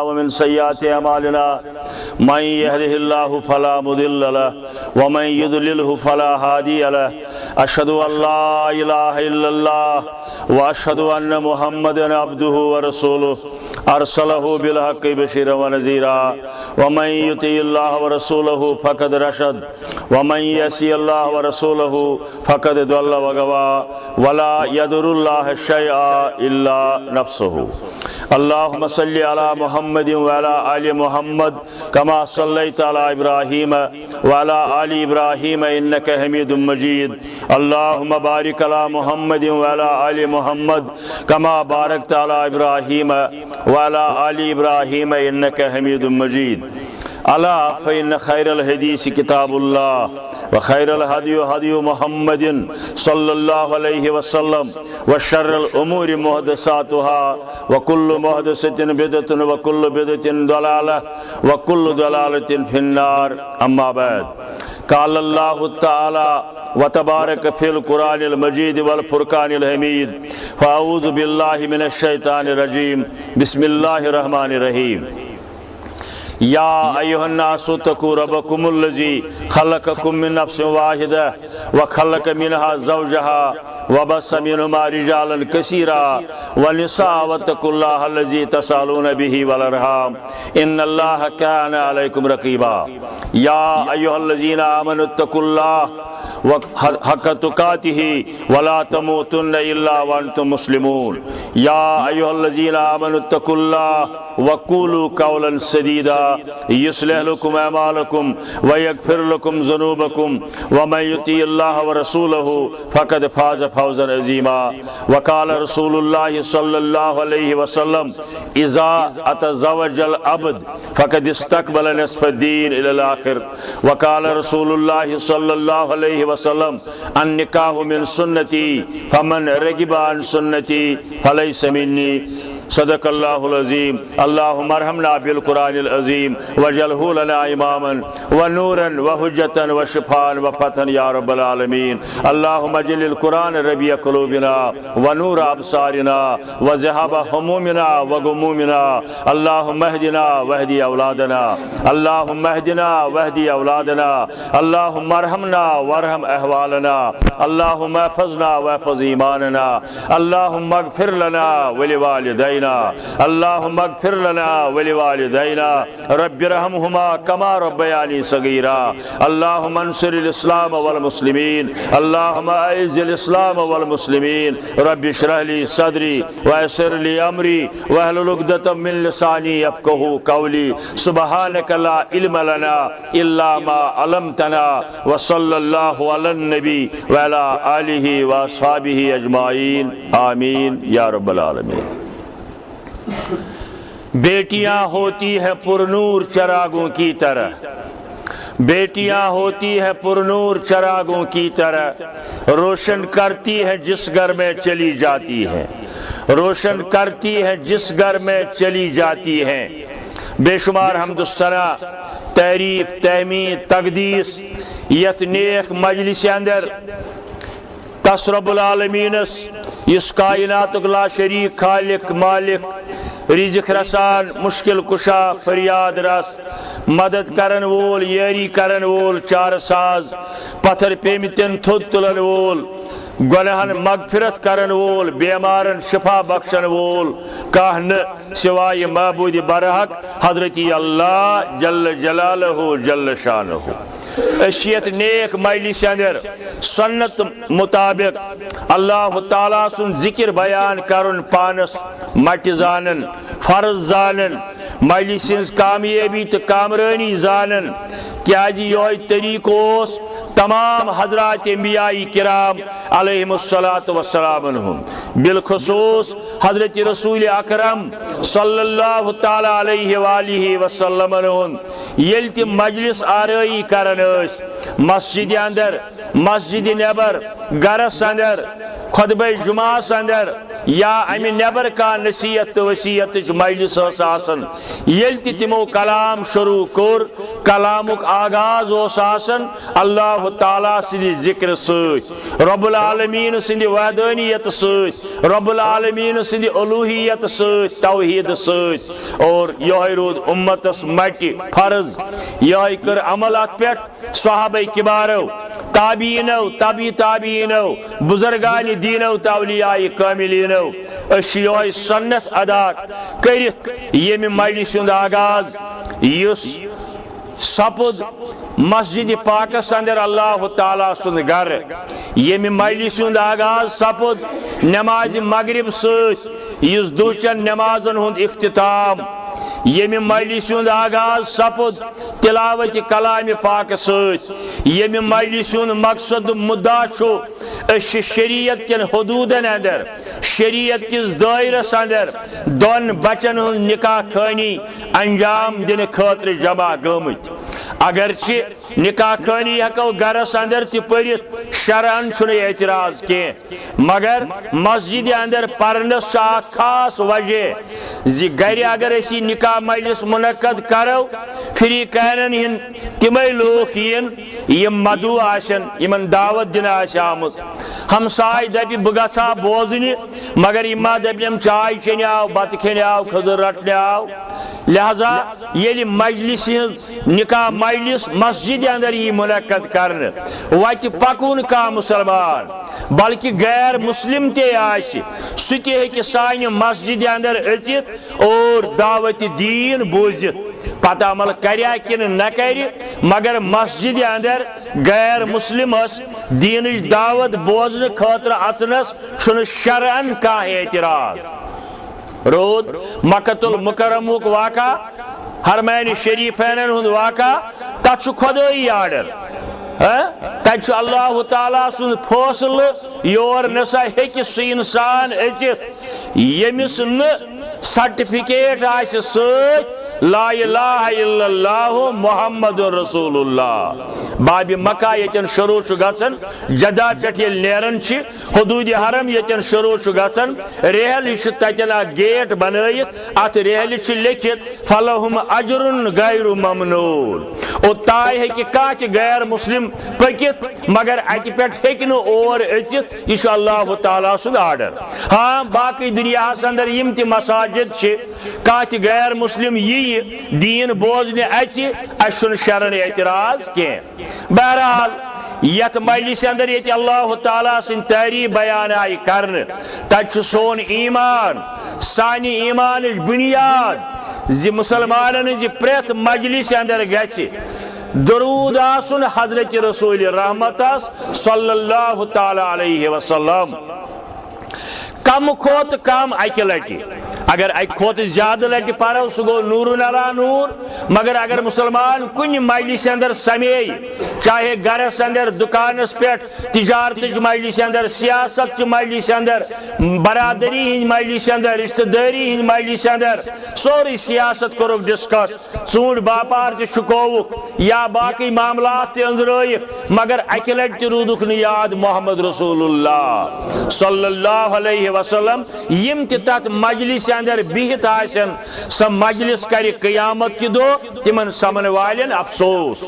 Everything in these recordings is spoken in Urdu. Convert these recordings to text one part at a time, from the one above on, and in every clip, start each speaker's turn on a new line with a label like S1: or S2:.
S1: ومن سيئات أعمالنا من يهده الله فلا مضل له ومن يضلله فلا هادي له أشهد أن لا إله إلا الله وأشهد أن محمدا عبده ورسوله أرسله بالحق بشيرا ونذيرا ومن يطع الله ورسوله فقد رشد ومن يعص الله ورسوله فقد ضل وغوى ولا يضر الله شيئا إلا نفسه. اللهم صل على محمد وعلى آل محمد كما صليت على إبراهيم وعلى آل إبراهيم إنك حميد مجيد. اللهم بارك على محمد وعلى آل محمد كما باركت على إبراهيم وعلى آل إبراهيم إنك حميد مجيد. ألا فإن خير الحديث كتاب الله وخير الهدي هدي محمد صلى الله عليه وسلم وشر الأمور محدثاتها وكل محدثة بدعة وكل بدعة ضلالة وكل ضلالة في النار. أما بعد قال الله تعالى وتبارك في القرآن المجيد والفرقان الحميد فأعوذ بالله من الشيطان الرجيم بسم الله الرحمن الرحيم. يا أيها الناس اتقوا ربكم الذي خلقكم من نفس واحدة وخلق منها زوجها وبث منهما رجالا كثيرا ونساء واتقوا الله الذي تسألون به والأرحام إن الله كان عليكم رقيبا. يا أيها الذين آمنوا اتقوا الله حق تقاته ولا تموتن إلا وأنتم مسلمون. يا أيها الذين آمنوا اتقوا الله وقولوا قولا سديدا يصلح لكم أعمالكم ويغفر لكم ذنوبكم ومن يطع الله ورسوله فقد فاز فوزا عظيما. وقال رسول الله صلى الله عليه وسلم إذا أتزوج العبد فقد استقبل نصف الدين إلى الآخر. وقال رسول الله صلى الله عليه وسلم النكاح من سنتي فمن رغب عن سنتي فليس مني. صدق الله العظيم. اللهم ارحمنا بالقرآن العظيم واجعله لنا إماما ونورا وحجة وشفاء وفتحا يا رب العالمين. اللهم اجعل القرآن ربيع قلوبنا ونور أبصارنا وذهاب همومنا وغمومنا. اللهم اهدنا واهدي أولادنا. اللهم اهدنا واهدي أولادنا. اللهم ارحمنا وارحم أحوالنا. اللهم احفظنا واحفظ إيماننا. اللهم اغفر لنا ولوالدينا. اللهم اغفر لنا ولوالدينا رب ارحمهما كما ربياني صغيرا. اللهم انصر الإسلام والمسلمين. اللهم أعز الإسلام والمسلمين. رب اشرح لي صدري ويسر لي أمري واحلل عقدة من لساني يفقهوا قولي. سبحانك لا علم لنا إلا ما علمتنا. وصلى الله على النبي وعلى آله وأصحابه أجمعين آمين یا رب العالمین. بیٹیاں ہوتی ہیں پرنور چراغوں کی طرح. بیٹیاں ہوتی ہیں پرنور چراغوں کی طرح روشن کرتی ہیں جس گھر میں چلی جاتی ہیں. روشن کرتی ہیں جس گھر میں چلی جاتی ہیں. بے شمار حمد و ثنا تعریف تحمید تقدیس یت نیک مجلس اندر تس رب العالمینس اس کائنات لا شریک خالق مالک رزق رسان مشکل کشا فریاد رس مدد کرن وول یاری کرن وول چار ساز پتھر پیمتن تھود تلن وول گناہن مغفرت کرن وول بیمارن شفا بخشن وول کہن سوائے معبود برحق حضرت اللہ جل جلالہ جل شانہ. اشیت نیک مجلس اندر سنت مطابق اللہ تعالیٰ سن ذکر بیان کرن پانس مٹ زانن فرض زانن مجلس کامیابی تو کامرانی زانن. کیا جی یہ طریقہ تمام حضرات انبیاء کرام علیہم الصلاۃ والسلام بالخصوص حضرت رسول اکرم صلی اللہ تعالی علیہ وآلہ وسلم یل تم مجلس آرائی کرن مسجد اندر مسجد نبر گرس اندر خطبہ جمعہ اندر یا امی نیبر کا نصیحت تو وصیت مجلس آسان یل تمو کلام شروع کور کلامک آغاز آسان اللہ تعالیٰ سندی ذکر ست رب العالمین سندی وحدانیت ست رب العالمین سندی الوہیت ست توحید ست اور یہ رود امتس مٹی فرض یہ کر عمل ات پہ صحابہ کبارو تابعینو تبی تابعینو بزرگان دینو تولیاء کاملینو یہ سنت ادا کرت یم مجلس ہند آغاز یس سپد مسجد پاکس اندر اللہ تعالیٰ سند گر یم مجلس ہند آغاز سپد نماز مغرب ست یس دوچن نمازن ہند اختتام یم مجلس ہند آغاز سپد تلاوت کلام پاک ست یم مجلس ہند مقصد مدعا چھ شریعت کن حدودن اندر شریعت کس دائرس اندر دون بچن ہند نکاح خانی انجام دن خاطر جمع گمت اگرچہ نکاح خانی ہکو گرس اندر تہ پرت شرعن چھن اعتراض کی مگر مسجد اندر پرنس خاص وجہ زی گر اگر اسی نکاح مجلس منعقد کرو فریقین ہند تمے لوگ یم مدعو آسن یمن دعوت دن آمت ہمسائے دپی بہ گژھا بوزنہ مگر یما دپیم چائے چینہ آو بتہ کھینہ آو کھزر رٹنہ آو لہذا یل مجلس نکاح مجلس مسجد اندر یہ منعقد کرنے وتہ پکون کا مسلمان بلکہ غیر مسلم تے آسہ سہ تہ ہیکہ سانہ مسجد اندر اژتھ اور دعوت دین بوزتھ پتہ عمل کریا کن نہ کر مگر مسجد اندر غیر مسلم دینچ دعوت بوزن خاطر اژنس چھن شرعن کا اعتراض رود مکۃ المکرمک واقعہ حرمین شریفین ہند واقعہ تت خدائی آرڈر تت اللہ تعالیٰ سن فیصلہ یور نسا ہیکہ سہ انسان اژتھ یمس ن سرٹیفکیٹ آسہ ست لا الہ الا اللہ محمد رسول اللہ باب مکہ یتن شروع گژھن جدہ پہ یل نیران حدود حرم یتن شروع گژھن ریحل تتن گیٹ بنائت ات ریحل لکھت فلہم اجر غیر ممنون اور تائے ہے کہ کانچ غیر مسلم پکت مگر ات پہ اور اچت یہ اللہ تعالیٰ سند آرڈر ہاں باقی دنیا اندر یم تہ مساجد کانچ غیر مسلم یہ دین بوزن اچھن شرن اعتراض کی بہرحال یت مجلس اندر یہ اللہ تعالیٰ سن تعریف بیان آئی کرنے تت سون ایمان سانہ ایمان بنیاد زی مسلمان زی پریت مجلس اندر گھس درود آسن حضرت رسول رحمت صلی اللہ تعالیٰ علیہ وسلم کم کھوت کم اکہ لٹہ اگر اکہ کھوت زیادہ لٹہ پرو سہ گو نور علی نور مگر اگر مسلمان کن مجلس اندر سمے چاہے گرس اندر دکانس پہ تجارت مجلس اندر سیاست مجلس اندر برادری ہند مجلس اندر رشتہ داری ہند مجلس اندر سوری سیاست کورک ڈسکس ژونٹ باپار تہ چھکوک یا باقی معاملات تہ انزرائک مگر اکہ لٹہ تہ رودک نہ یاد محمد رسول اللہ صلی اللہ علیہ وسلم یم تہ تت مجلس اندر بہت آسن سہ مجلس کر قیامت کی دو تمن سمن والن افسوس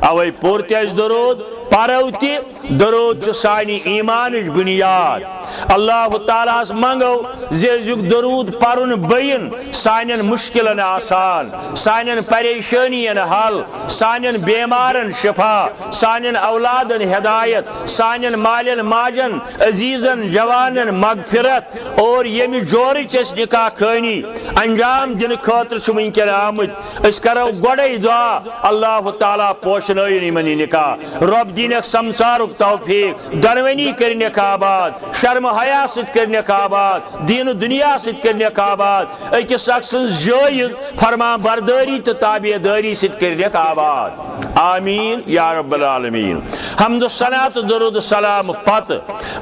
S1: اوے پور تیز درود پرو تہ درود سانی ایمان بنیاد اللہ تعالیٰ منگو زیزک درود پرن بین سانین مشکلن آسان سانین پریشانین حل سانین بیمارن شفا سانین اولادن ہدایت سانین مالن ماجن عزیزن جوانن مغفرت اور یمی جوری چس نکاح خانی انجام دن خاطر چھ ونکن آمت اس کرو گوڑے دعا اللہ تعالیٰ پوشنائن یمن نکاح رب دینک سمسارک توفیق دنونی کرنک آباد شرم حیا ست کرنک آباد دین و دنیا ست کرنک آباد اکس اکسنز جائز فرما برداری تو تابع داری ست کرنک آباد آمین یا رب العالمین حمد و ثناء درود سلام پت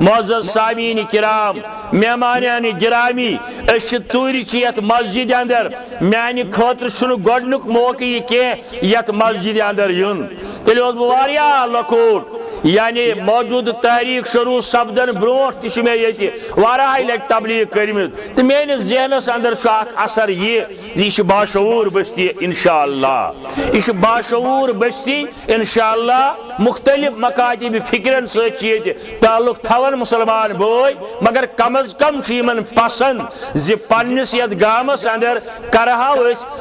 S1: معزز سامعین کرام مہمانان گرامی اس توری چیت مسجد اندر میانہ خاطر چھن گۄڈنیُک موقع یہ کی یت مسجد اندر یون تیل اوس بہ واریاہ لۄکُٹ یعنی موجود تحریک شروع سپدن برونٹ تہ میں یہ واراہ لٹ تبلیغ کرمت تو میانس ذہنس اندر اثر یہ باشعور بستی انشاءاللہ یہ باشعور بستی انشاءاللہ مختلف مکاتب فکرن ست تعلق تھون مسلمان بوئے مگر کم از کم یمن پسند زِ پنس یت گامس اندر کرہا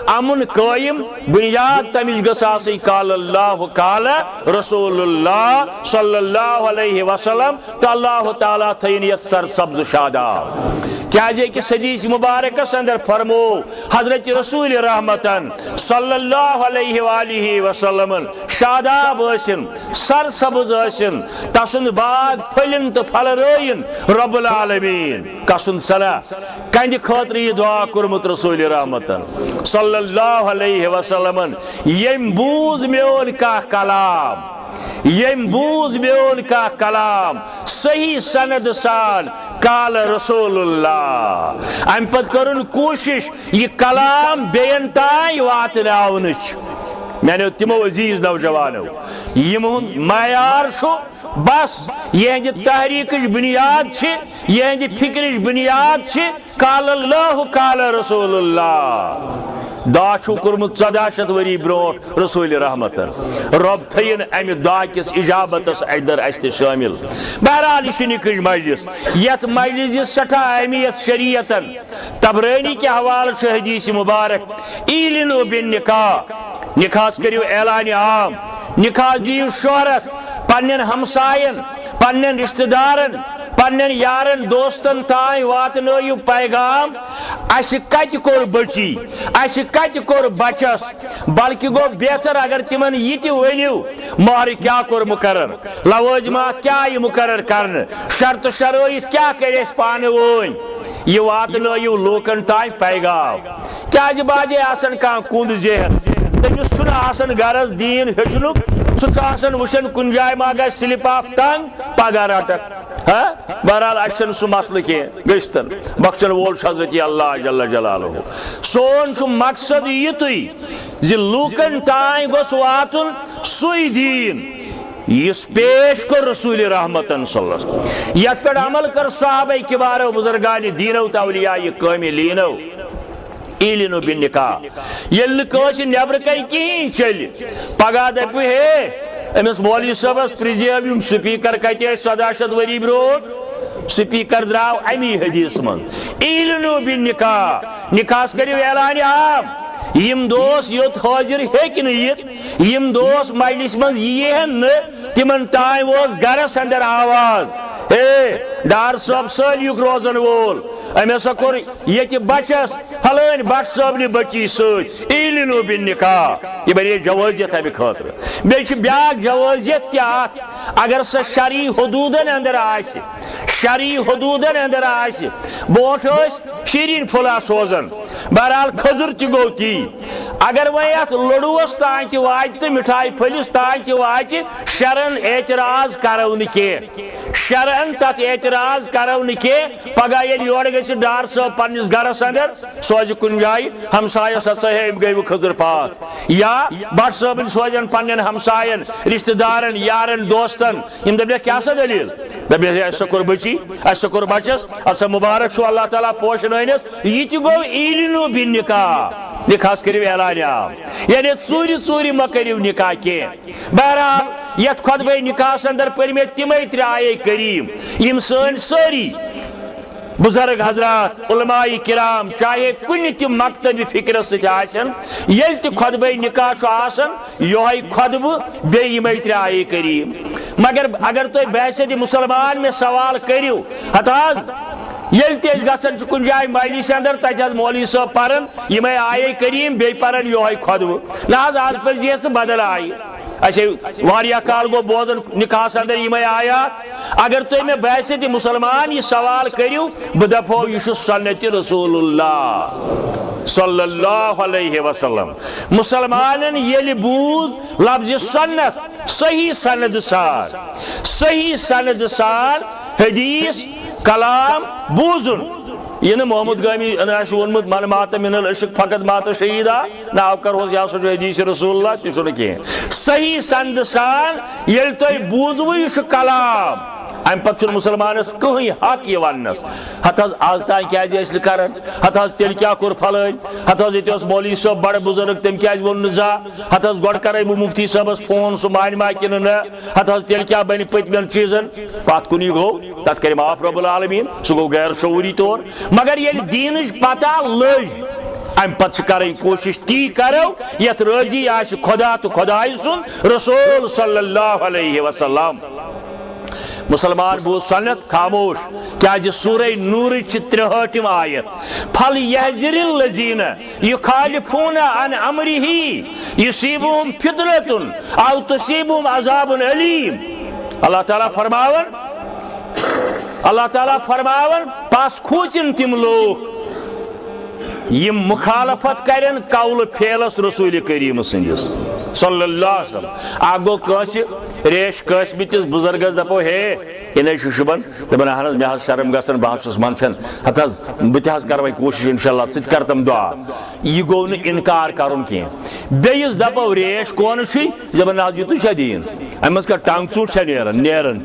S1: امن قائم بنیاد تمچ گژھ آسٕنۍ قال اللہ قال رسول اللہ صلی اللہ علیہ وسلم تو اللہ تعالیٰ تھین یت سرسبز شاداب کیازِ کہ حدیث مبارکس اندر فرمو حضرت رسول رحمتن صلی اللہ علیہ وآلہ وسلم شاداب ٲسِن سرسبز ٲسِن تسند باغ پھلن تو پھل رٲیِن رب العالمین کسند صلاح کندِ خٲطرٕ یہ دعا کورمُت رسول رحمتن صلی اللہ علیہ وسلم یم بوز میون کا کلام یم بوز میون کا کلام صحیح سند سان قال رسول اللہ ام پت کرن کوشش یہ کلام بین تائیں واتناونچ میں نے تمو عزیز نوجوانو یمہن معیار چھو بس یہ تحریک بنیاد یہ فکر بنیاد قال اللہ قال رسول اللہ دا چھو کورمت 1400 وری برونٹ رسول رحمتن رب تھین امہ دا کس اجابتس ادر اشت شامل بہرحال یہ نکج مجلس یت مجلس سٹھا اہمیت شریعتن تبرانی کے حوالہ چھ حدیث مبارک ایلنو بالنکاح نکاح کریو اعلان عام نکاح دیو شہرت پنن ہمسائن پنن رشتہ دارن پنن یارن دوستن تائیں واتنٲیِو پیغام اس کت کور بچی اس کت کور بچس بلکہ گو بہتر اگر تمن یہ تہ ؤنِو مہر کیا کور مقرر لوازمات کیا یہ مقرر کرن شرط و شرائط کیا کریس پانہ ون یہ واتنٲیِو لوکن تائیں پیغام کیازِ باجے آسن کان کُند ذہن تمس چھُنہٕ آسان غرض دین ہیٚچھنُک سُہ آسان وٕچھان کُنہِ جایہِ ما گژھِ سلپ آف ٹنگ پگاہ رٹک بہرحال اچھن سہ مسئلہ کی گشتن بخشن وول حضرت اللہ جل جلالہ سون چھ مقصد یتُے زِ لوکن تائیں گوٚژھ واتُن سُے دین یس پیش کر رسول رحمتن صلی اللہ علیہ وسلم یت پہ عمل کر صحابہ کبارو بزرگان دینو تولیاء کاملینو ایلنو بالنکاح یل کٲنٛسہِ نیبر کن کہین چل پگاہ دپو ہے امس مولوی صاحبس پرزیوم سپیکر کتہ 1400 وری برونٹ سپیکر دراو امی حدیث من ایلنو بالنکاح نکاح کریو اعلان عام یم دوست یوت حاضر ہیکن یت یم دوست مجلس من یہن تمن تائیں ووز گرس اندر آواز ہے ڈار صاحب سالیک روزن وول ام ہسا کور یہ بچس فلان بٹ صاحب بچی ست ایلنو بالنکاح یہ بڑی جوازیت امہ خاطر بیچ بیاکھ جوازیت تہ اگر سہ شرعی حدودن اندر آس شرعی حدودن اندر آس بوٹ شیرین پھلا سوزن بہرحال کھزر تہ گو تی اگر وی ات لڑوس تان تہ وات تو مٹھائی پھلس تان تہ وات شرعن اعتراض کرو نہ کی شرعن تت اعتراض کرو نہ کی پگہ یل یور گژھِ ڈار صاحب پنس گرس اندر سوز کن جائے ہمسایس ہسا ہے گئی کھزر پاس یا بٹ صاحب سوزن پنن ہمسائن رشتہ دارن یارن دوستن یم دپ کیا سا دلیل دپ ایسا کور بچی ایسا کور بچس ایسا مبارک چھو اللہ تعالیٰ پوشنس یہ تہ گو ایلنو بالنکاح نکاح کریو اعلان عام یعنی ژوٗرِ ژوٗرِ مہ کریو نکاح کی بہرحال یت خطبہ نکاح اندر پر میں تمے ترے آیے کریم یم سن ساری بزرگ حضرات علماء کرام چاہے کن تہ مکتب فکر ستن یل تہ خطبہ نکاح آسان یہ خطبہ بیمے ترے آیے کریم مگر اگر تھی بحثیت مسلمان میں سوال کرو ہتاز یل تیز گسن کن جائے مجلس اندر تت مولوی صاحب پرن یمے آیے کریم بی پرن یہ خطبہ لہذ آز پہ بدل آئی اچھے واریا کال گو بوزن نکاح اندر یمے آیات اگر تھی میں بحثیت مسلمان یہ سوال کرو بہ دپو یہ سنت رسول اللہ صلی اللہ علیہ وسلم مسلمان یل بوز لفظ سنت صحیح سند سان حدیث کلام بوزن یہ نا محمد گامی ونمت من مات من العشق فقط مات شہیدہ ناو کرہوس یا سو حدیث رسول اللہ تہ چھ کی صحیح سند سان یل تہ بوزو یہ کلام ام پتہ مسلمانس کہیں حق یہ ونس ہتھ آز تان کیاز کران ہتھ تیل کیا کور پھلن ہتھ یہ مولوی صاحب بڑ بزرگ تم کیاز ون زا ہتھ گۄڈٕ کرے بہ مفتی صاحبس فون سہ مان ما کن نا ہتھ تیل کیا بن پتمین چیزن پت کن گو تس کر معاف رب العالمین سہ گو غیر شعوری طور مگر یل دینچ پتہ لج ام پتہ کریں کوشش تی کرو یت راضی آس خدا تو خدائی سن رسول صلی اللہ علیہ وسلم مسلمان بوز سنت خاموش کیا سورہ نور 63 آیت پھل یحذر الذین یخالفون عن امرہ یصیبہم فتنۃ او تصیبہم عذاب علیم اللہ تعالیٰ فرماون پاس کھوچن تم لوگ یہ مخالفت کرن قول فعلس رسول کریم سندس صلی اللہ علیہ وسلم آگو کانسی ریش کانس بتس بزرگس دپو ہے انہیں شبن دپن اہن مے شرم گژھان بہت منفین ہتھ بت کر کوشش انشاءاللہ ثت کرتم دعا یہ گو نا انکار کرن کی بیس دپو ریش کون دپن حض یہ تو دین امس کا ٹنگ ژوٹ نیران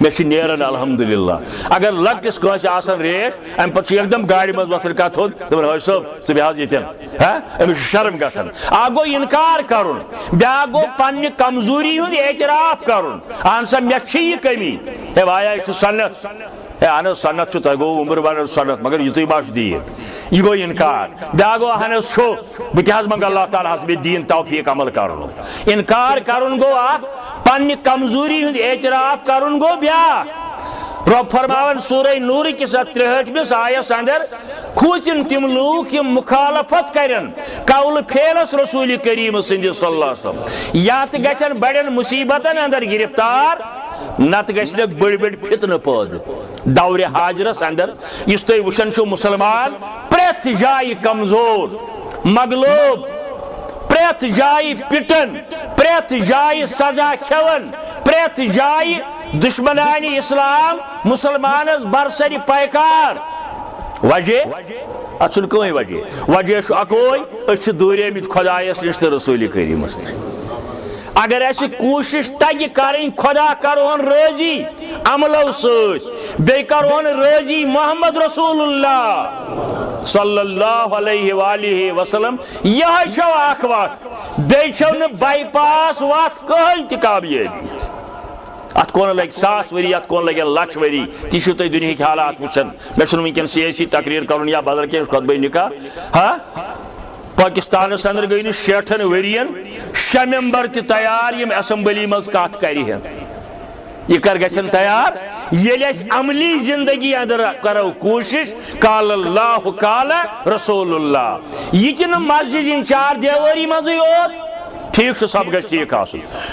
S1: مے نیران الحمدللہ اگر لکٹس کانس آسان ریش ام پتہ ایک دم گاڑی مز وتھن کت تھوٚد دپن حض صٲب ژٕ بیٚہہ حظ ییٚتٮ۪ن أمِس چھُ شرم گژھان اکھ گوٚو انکار کرُن بیٛاکھ گوٚو پننہِ کمزوری ہُنٛد اعتراف کرُن اہن سا مےٚ چھِ یہِ کمی ہے وایا یہِ چھُ سنت ہے اہن حظ سنت چھُ تۄہہِ گوٚو عمر بر سنت مگر یِتُے ما چھُ دیٖن یہ گو انکار بیٛاکھ گوٚو اہن حظ چھُ بہٕ تہِ حظ منٛگہٕ اللہ تعالیٰ ہس مےٚ دیٖن توفیٖق عمل کرُن انکار کرُن گوٚو اکھ پننہِ کمزوری ہُنٛد اعتراف کرُن گوٚو بیٛاکھ رب فرماون سورہ نور کس 63 آیس اندر کھوچن تم لوگ یم مخالفت کرن قول فعلس رسول کریم سندس صلی اللہ علیہ وسلم یا تو گژھن بڑن مصیبتن اندر گرفتار نت گژھن بڑ بڑ فتنہ پٲدٕ دور حاضرس اندر یس تُہۍ وٕچھان چھو مسلمان پرٛٮ۪تھ جایہِ کمزور مغلوب پرٛٮ۪تھ جایہِ پِٹن پرٛٮ۪تھ جایہِ سزا کھٮ۪وان پرٛٮ۪تھ جایہِ دشمنان اسلام مسلمانس برسری پیکار وجہ اتھ کہیں وجہ اکوے دور آمت خدایس نش تو رسول کریمس نش اگر اس کوشش تگہ کریں خدا کرون راضی عملو ست بی کرون راضی محمد رسول اللہ صلی اللہ علیہ وآلہ وسلم یہ چھو اخ وقت بی چھو نہ بائی پاس وات کہیں تہ کامیابی ات کون لگ 100 وری ات کون لگن لچھ وری تی چھو تُہۍ دنیاہٕکۍ حالات وٕچھان مےٚ چھُنہٕ وٕنکٮ۪ن سیٲسی تقریر کرُن یا بدل کینٛہہ خطبہ نکاح ہاں پاکستانس اندر گٔے نہٕ 60 ؤرین 6 ممبر تہِ تیار یم اسمبلی منٛز کتھ کرِہن یہ کر گژھن تیار ییٚلہِ أسۍ عملی زندگی اندر کرو کوشش قال اللہ قال رسول اللہ یہ تہِ نہٕ مسجد چار دیواری منٛزٕے یوت ٹھیک سب گھس ٹھیک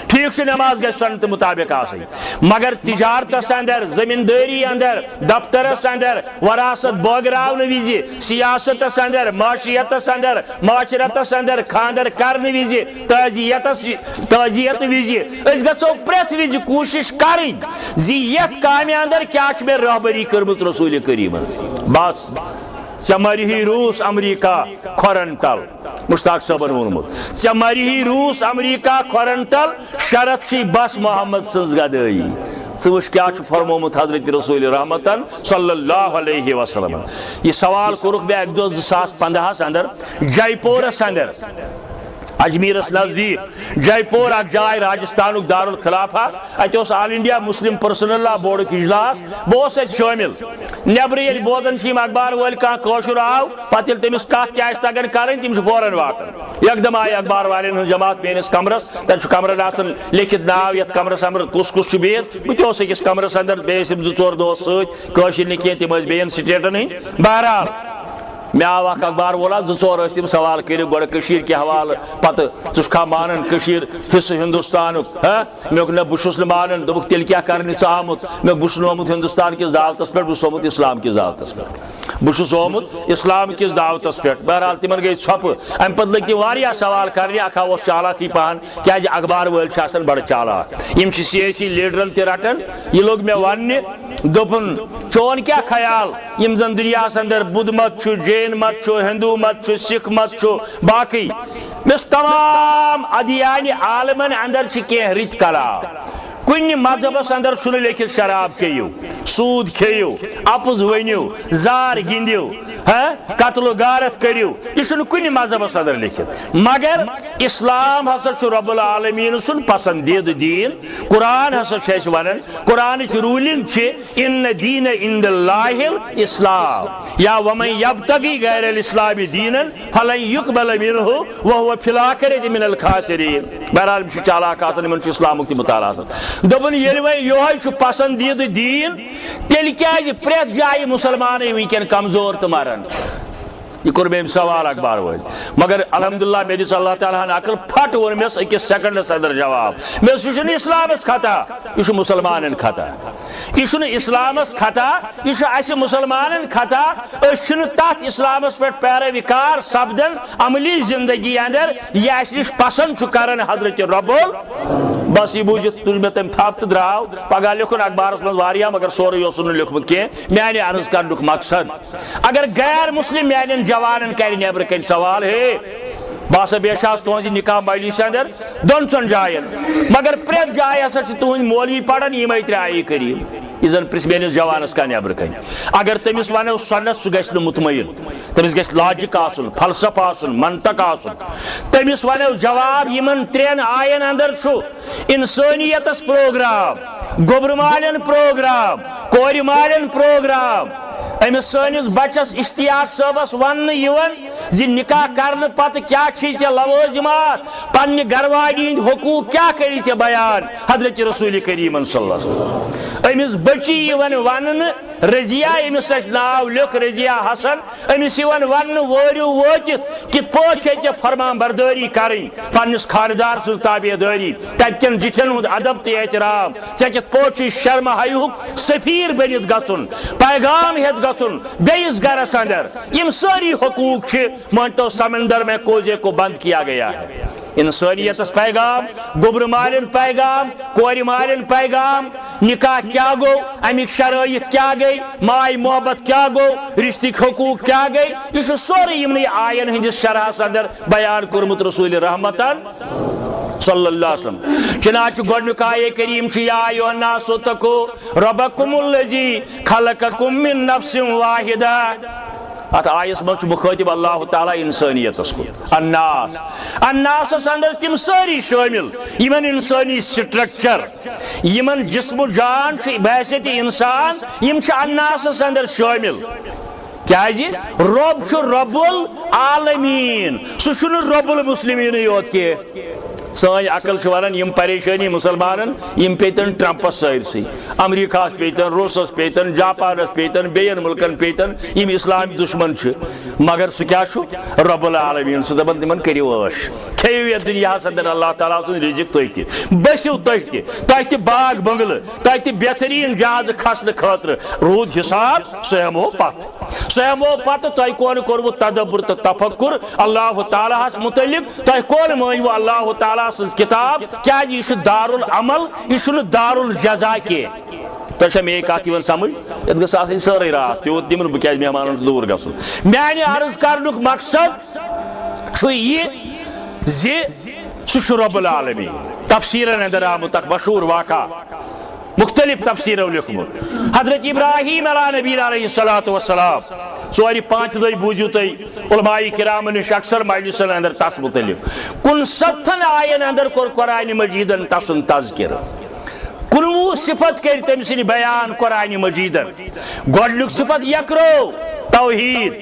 S1: ٹھیک نماز گھس سنت مطابق آسن مگر تجارتس اندر زمینداری اندر دفترس اندر وراثت بٲگراونہٕ وِزِ سیاستس اندر معاشیتس اندر معاشرتس اندر خاندر کرنہٕ وِزِ تعزیت وِزِ أسۍ گژھو پرٛٮ۪تھ وِزِ کوشش کرٕنۍ زِ یتھ کامہِ اندر کیاہ چھُ مےٚ رہبری کٔرمٕژ رسول کریمن بس ژےٚ مری روس امریکہ کھۄرن تل مشتاق صٲبن ووٚنمُت ژےٚ مری روس امریکہ کھۄرن تل شرط چھی بس محمد سٕنٛز گدٲیی ژٕ وٕچھ کیاہ چھُ فرمومُت حضرت رسول رحمتن صلی اللہ علیہ وسلم یہ سوال کوٚرُکھ مےٚ اکہِ دۄہ 2015 اندر جے پورس اندر اجمیرس نزدیک جے پور اک جائے راجستان دارالخلافہ اتہ آل انڈیا مسلم پرسنل لا بورڈ اجلاس بہت ات شامل نبر یل بوزان اخبار ول کاشر آو پتہ یل تمس کت تہ تگان کریں تم فوراً واتان یک آئی اخبار والن ہن جماعت میس کمرس تب کمرن آسان لکھت ناو یت کمرس اندر کس کس بہت بہت أکس کمرس اندر بیس 2-4 دہ ستر نی تم بیٚین سٹیٹن ہند بہرحال مے آو اخ اخبار وولا 2-4 تم سوال کر گوشیر کے حوالہ پتہ ژھا مانان حصہ ہندوستان مے بہس مانان دک تیل کیا کرنے آمت مے بہس آمت ہندوستان کس دعوتس پہ بہس آمت اسلام کس دعوتس پہ بہس آمت اسلام کس دعوتس پہ بہرحال تمن گئی ژھپ ام پتہ لگ تم سوال کرنے اکھا اوس چالاکی پہن کیا اخبار ول بڑ چالاک یم سیاسی لیڈرن تہ رٹان یہ لوگ مے ون دپن چون کیا خیال یم زن دنیا اندر بدھ مت چھو، جین مت چھو، ہندو مت چھو، سکھ مت چھو، باقی بس تمام ادیان عالمن اندر چھ کی رت کلام. کن مذہبس اندر چھ لیکھت شراب چیو، سود کھیو، اپز ونیو، زار گندیو، قتل و غارت کریو، یہ کن مذہبس اندر لکھت. مگر اسلام ہسا رب العالمین سن پسندید دین. قرآن ہسا ونان، قرآن رولنگ ان دین عند اللہ الاسلام، یا ومن یبتغی غیر الاسلام دینا فلن یقبل منہ وهو فی الاخرۃ من الخاسرین. بہرحال یہ چالاک آسان، ان اسلام کی مطالعہ آسان. دپن یل وی یہ پسندید دین تیل کیازِ پریت جائے مسلمان ونکین کمزور تو مرن. یہ کور میں سوال اخبار وول، مگر الحمدللہ میں دس اللہ تعالیٰ ہن عقل پھٹ ون مس اکس سیکنڈس اندر جواب. میں یہ اسلامس خطا، یہ مسلمان خطا، یہ اسلامس خطا، یہ اس مسلمان خطا. اس تات اسلامس پہ پیروی کار سپدن عملی زندگی اندر یہ اس نش پسند کرن حضرت رب بس یہ بوجھت تل میں تم تھپ تو دراو. پگہ لکھن اخبارس من واریاہ مگر سورے یوس لکھمت کی میانہ عرض کرنک مقصد. اگر غیر مسلم میان جوانن کر نیبر کن سوال، ہے باسا بیشاس تہذی نکاح مجلس اندر دون ژن جائن، مگر پریت جائے ہسا تہذ مولوی پڑھان یمے ترٛایہِ کریم یہ زن پرس میانس جوانس کا نیبر کن. اگر تمس ونو سنت سہ گژھِ نہٕ مطمئن، تمس گژھِ لاجک آسن، فلسفہ آسن، منطق آسن. تمس ونو جواب یمن ترین آین اندر چھُ انسانیتس پروگرام، گوبر مالین پروگرام، کور مالین پروگرام. امس سنس بچس اشتیاق صٲبس ون زِ نکاح کرنے پتہ کیا چھی ژےٚ لوازمات، پننہ گھروانی ہند حقوق کیا کری ژےٚ بیان. حضرت رسول کریم صلی اللہ علیہ وسلم امس بچی ون رضیہ، امس ناو لکھ رضیہ حسن، امس ون وورو ووتت کت پٲٹھۍ چھے ژےٚ فرمان برداری کریں، پننس خاندار سٕنٛز تابع داری، تتکین جٹھن ہند ادب تہ احترام، ژےٚ کت پٲٹھۍ چھُے شرم حیاہُک سفیر بنت گژھُن، پیغام ہیت گژھُن بیس گرس اندر. یم ساری حقوق مانتو سمندر میں کوزے کو بند کیا گیا ہے. انسانیتس پیغام، گوبر مالین پیغام، کور مالین پیغام، نکاح کیا گو، امیک شرائط کیا گئی، مائی محبت کیا گو، رشتک حقوق کیا گئی. یہ سوری یمنی آین ہندس شرحس اندر بیان کورمت رسول رحمتن صلی اللہ علیہ وسلم. چنانچہ گۄڈنیُک آیے کریم چھُ یا ایھا الناس اتقوا ربکم الذی خلقکم من نفس واحدہ. ات آیس من مخاطب اللہ تعالیٰ انسانیتس کو. الناس، الناسس اندر تم ساری شامل یمن انسانی سٹرکچر، یمن جسم و جان بحیثیت انسان، یم الناسس اندر شامل. کیازِ رب چھُ رب العالمین، سُہ چھُنہٕ رب المسلمین یوت کینٛہہ. سان عقل ونان یم پریشانی مسلمانن یم پیتن ٹرمپس سٲرسٕے، امریکہ پیتن، روسس پیتن، جاپانس پیتن، بیٚین ملکن پیتن، یم اسلامی دشمن چھ. مگر سہ کیا چھ رب العالمین، سہ دپان تمن کٔرِو عٲش، کھیٚیِو یتھ دنیاہس اندر اللہ تعالیٰ سُنٛد رزق تُہۍ تہِ، بٔسِو تُہۍ تہِ باغ بنگلہٕ، تۄہہِ تہِ بہترین جہاز کھسنہٕ خٲطرٕ. روٗد حساب سُہ ہٮ۪مو پتہٕ تۄہہِ کون کوٚروٕ تدبر تہٕ تفکر اللہ تعالیٰ ہس متعلق، تۄہہِ کون مٲنِوٕ اللہ تعالیٰ سٕنٛز کتاب، کیازِ یہ دار العمل، یہ دار الجزا کینٛہہ. تۄہہِ چھا میٲنۍ کتھ یِوان سمجھ؟ یتھ گٔژھ آسٕنۍ سٲرٕے راتھ، تیوٗت دِمہٕ نہٕ بہٕ کیازِ مہمانن دوٗر گژھُن. میانہِ عرض کرنُک مقصد چھُ یہِ زِ سُہ چھُ رب العالمین. تفسیرن اندر آمُت اکھ مشہوٗر واقعہ، مختلف تفسیرو لیوکھمُت. حضرت ابراہیم علیہ نبی علیہ الصلوۃ والسلام، ژورِ پانٛژِ دۄہہِ بوٗزِو تُہۍ علماء کرامن نِش اکثر مجلسن اندر تس متعلق. 69 آین اندر کوٚر قرآن مجیدن تسُنٛد تذکرٕ، 19 صفت کر تٔمۍ سٕنٛدِ بیان قرآن مجیدن. گۄڈنیُک صفت یکرو، توحید،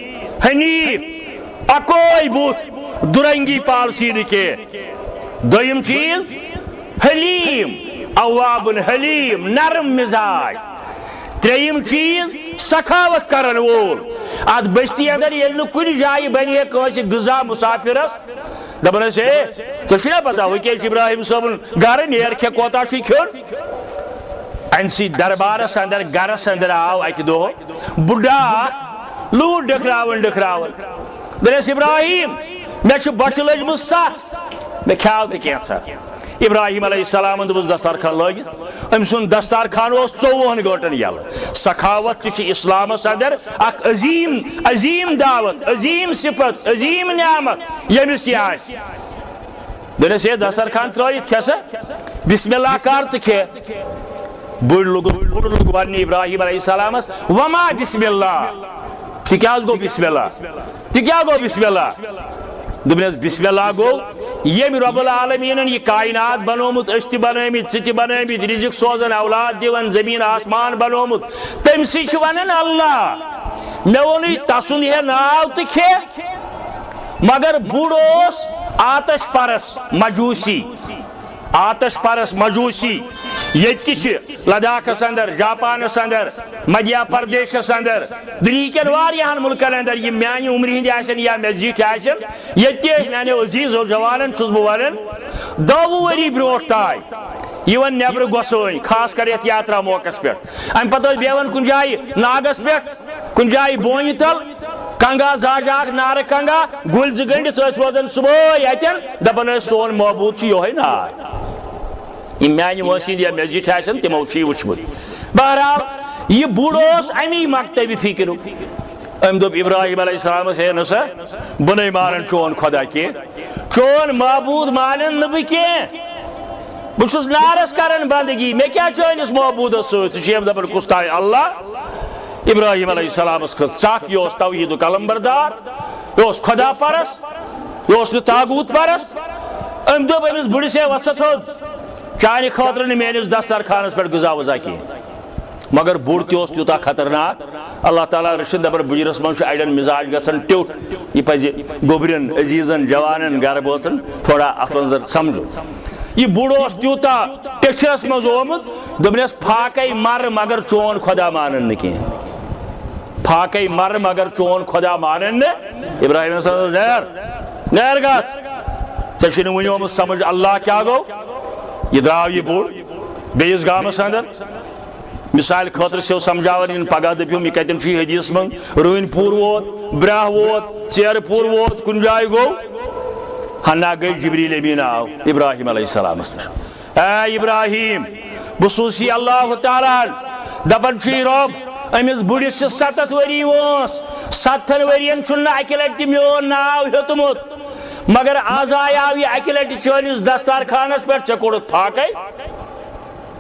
S1: حنیف، اکوے بُتھ، دُرنگی پالسی نہٕ کینٛہہ. دوٚیِم چیٖز حلیم، اواب حلیم، نرم مزاج. ترٛیٚیِم چیٖز سخاوت کرن وول. اتھ بستی اندر ییٚلہِ نہٕ کُنہِ جایہِ بنہِ ہے کٲنٛسہِ غذا مسافرس، دپان ٲسۍ ہے ژےٚ چھُے نا پتہ وٕنکیٚن چھُ ابراہیم صٲبُن گرٕ، نیر کھےٚ کوتاہ چھُے کھیوٚن. امہِ سۭتۍ دربارس اندر گرس اندر آو اکہِ دۄہ بُڈا لوٗٹھ ڈٔکھراوان دپیس ابراہیم مےٚ چھُ بۄچھِ لٔجمٕژ سَتھ، مےٚ کھیاو تہٕ کینٛژھا. ابراہیم علیہ السلام دوس دسترخان لگت ام سن دسترخان 24 گھنٹن یل سخاوت تہ اسلامس اندر اخ عظیم عظیم دعوت عظیم صفت عظیم نعمت یمس یہ آس دنس یہ دسترخان ترائیت کھسا بسم اللہ کر تو کھے بڑ لوگ ون ابراہیم علیہ السلام وما بسم اللہ تہ کیا گو بسم اللہ بسم اللہ دس بسم اللہ گو یم رب العالمین یہ کائنات بنومت اس تہ بنمت ثہ تہ بنمت رزق سوزن اولاد دون زمین آسمان بنومت تم سی ونان اللہ مے وون تسند ہے ناو تہ کھے مگر بوڑ آتش پرس مجوسی آتش پرس مجوسی یہ لداخس اندر جاپانس اندر مدھیہ پردیشس اندر دنیا کن واریاہن ملکن اندر یہ میانہ عمر ہند آسن یا مے زیٹھ آسن یہ میانہ عزیز اور جوانن چھس بہ ونان 10 وری برونٹھ تائے یہ نیبر گسوئی خاص کر یتھ یاترا موقع پہ ام پتہ بیون کن جائے ناگس پہ کن جائے بونہ تل کنگا زاجاک نار کنگا گل ز گنڈت روزان صبح اتن دپان سون محبوب یہ نار یہ میانہ وسید یا مے زیٹھ آسن تمو وچمت بہرحال یہ بوڑ امی مکتبی فکر ام دپ ابراہیم علیہ السلام ہے نسا بنے مانن چون خدا کی چون معبود مانن نہ بہ بس نارس کرن بندگی مے کیا چٲنِس محبوٗدس سۭتۍ ژٕ چھِ دپان کُس تانۍ اللہ ابراہیم علیہ السلام کھٔژ ژکھ یہ توحید قلم بردار یہ خدا پرس یہ تاغوت پرس ام دپ أمِس بُڈِس ہے وسط تھوٚد چانہ خاطر نہ میٲنِس دسترخانس پہ غذا وزا کینٛہہ مگر بوڑ تہ تیوٗتاہ خطرناک اللہ تعالیٰ رٔچھِنۍ دپان بُجرس منٛز چھُ اڑٮ۪ن مزاج گژھان ٹیوٚٹھ یہ پزِ گوٚبرٮ۪ن عزیٖزن جوانن گرٕ بٲژن تھوڑا اتھ منٛز سمجھُن یہ بوڑ تیوٗتاہ ٹیچرس منٛز آمُت دوٚپنس پھاکے مر مگر چون خدا مانن نہٕ کینٛہہ پھاکے مر مگر چون خدا مانن نہٕ ابراہیم نیر گژھ ژےٚ چھُے نہٕ وُنہِ آمُت سمجھ اللہ کیٛاہ گوٚو یہ درٛاو یہ بوڑ بیٚیِس گامس اندر مثال خاطر چھو سمجھاوان ان پگہ دپیو یہ کتن چھ حدیث من روین پور ووت براہ ووت ژیر پور ووت کن جائے گو ہنا گئی جبریل امین آو ابراہیم علیہ السلام اے ابراہیم بخصوصی اللہ تعالیٰ دپان چھ رب امس بڑس 7 وری وس 7 ورین چھ اکہ لٹہ میون ناو ہیوتمت مگر آز آو یہ اکہ لٹہ چٲنِس دسترخانس پہ ژےٚ کوٚڑُتھ پھاکے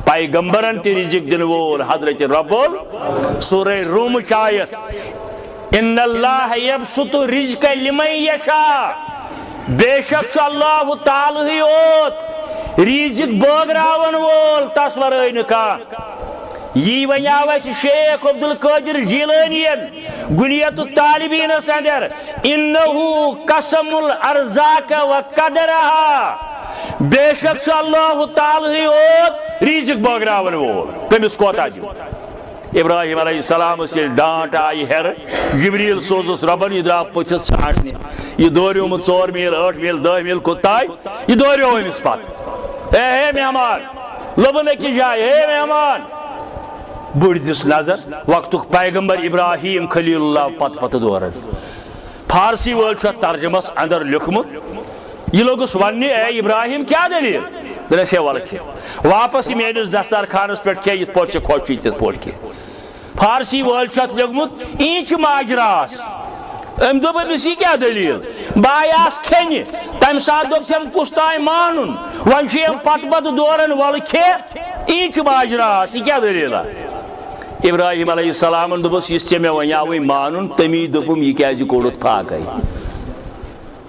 S1: پیغمبرن تی رزق دن وول حضرت رب سورہ روم چایت ان اللہ یبسط رزق لمن یشاء بے شک اللہ تعالی یوت رزق بٲگراون وول تس ورٲے نہٕ کانٛہہ یی ونیاو اسہِ شیخ عبدالقادر جیلانین گنیت الطالبینس اندر انہو قسم الارزاق و قدرہا بے شک اللہ تعالی یوت رزق بٲگراون وول کٔمِس کوتاہ دیُن ابراہیم علیہ السلام سے ڈانٹ آئی ہر جبریل سوزس ربن یہ درا پٔژھِس ژھانٛڈنہِ یہ دوریومُت 4 میل 8 میل 10 میل کوٚتام یہ دوریو أمِس پتہٕ ہے مہمان لبن أکِس جایہِ ہے مہمان بٔڑ دِس نظر وقتُک پیغمبر ابراہیم خلیل اللہ پتہٕ پتہٕ دورن فارسی وٲلۍ چھُ اتھ ترجمس اندر لیوٚکھمُت یہ لوگس وننہِ اے ابراہیم کیا دلیل دلس ہے ول کھے واپس میٲنِس دسترخانس پہ کھے یِتھ پٲٹھۍ ژےٚ خۄش چھُے تِتھ پٲٹھۍ کھے فارسی وٲلۍ چھُ اتھ لیوٚکھمُت یی چھُ ماجراس أمۍ دوٚپ أمِس یہِ کیٛاہ دلیل بہٕ آیاس کھیٚنہِ تمہِ ساتہٕ دوٚپُم کُس تانۍ مانُن وۄنۍ چھُ یِم پتہٕ پتہٕ دوران ول کھے یی چھُ ماجراس یہِ کیٛاہ دلیٖلا ابراہیم علیہ السلامن دوٚپُس یُس ژےٚ مےٚ وَنیاوٕے مانُن تمی دوٚپُم یہِ کیٛازِ کوٚڑُتھ پھاکے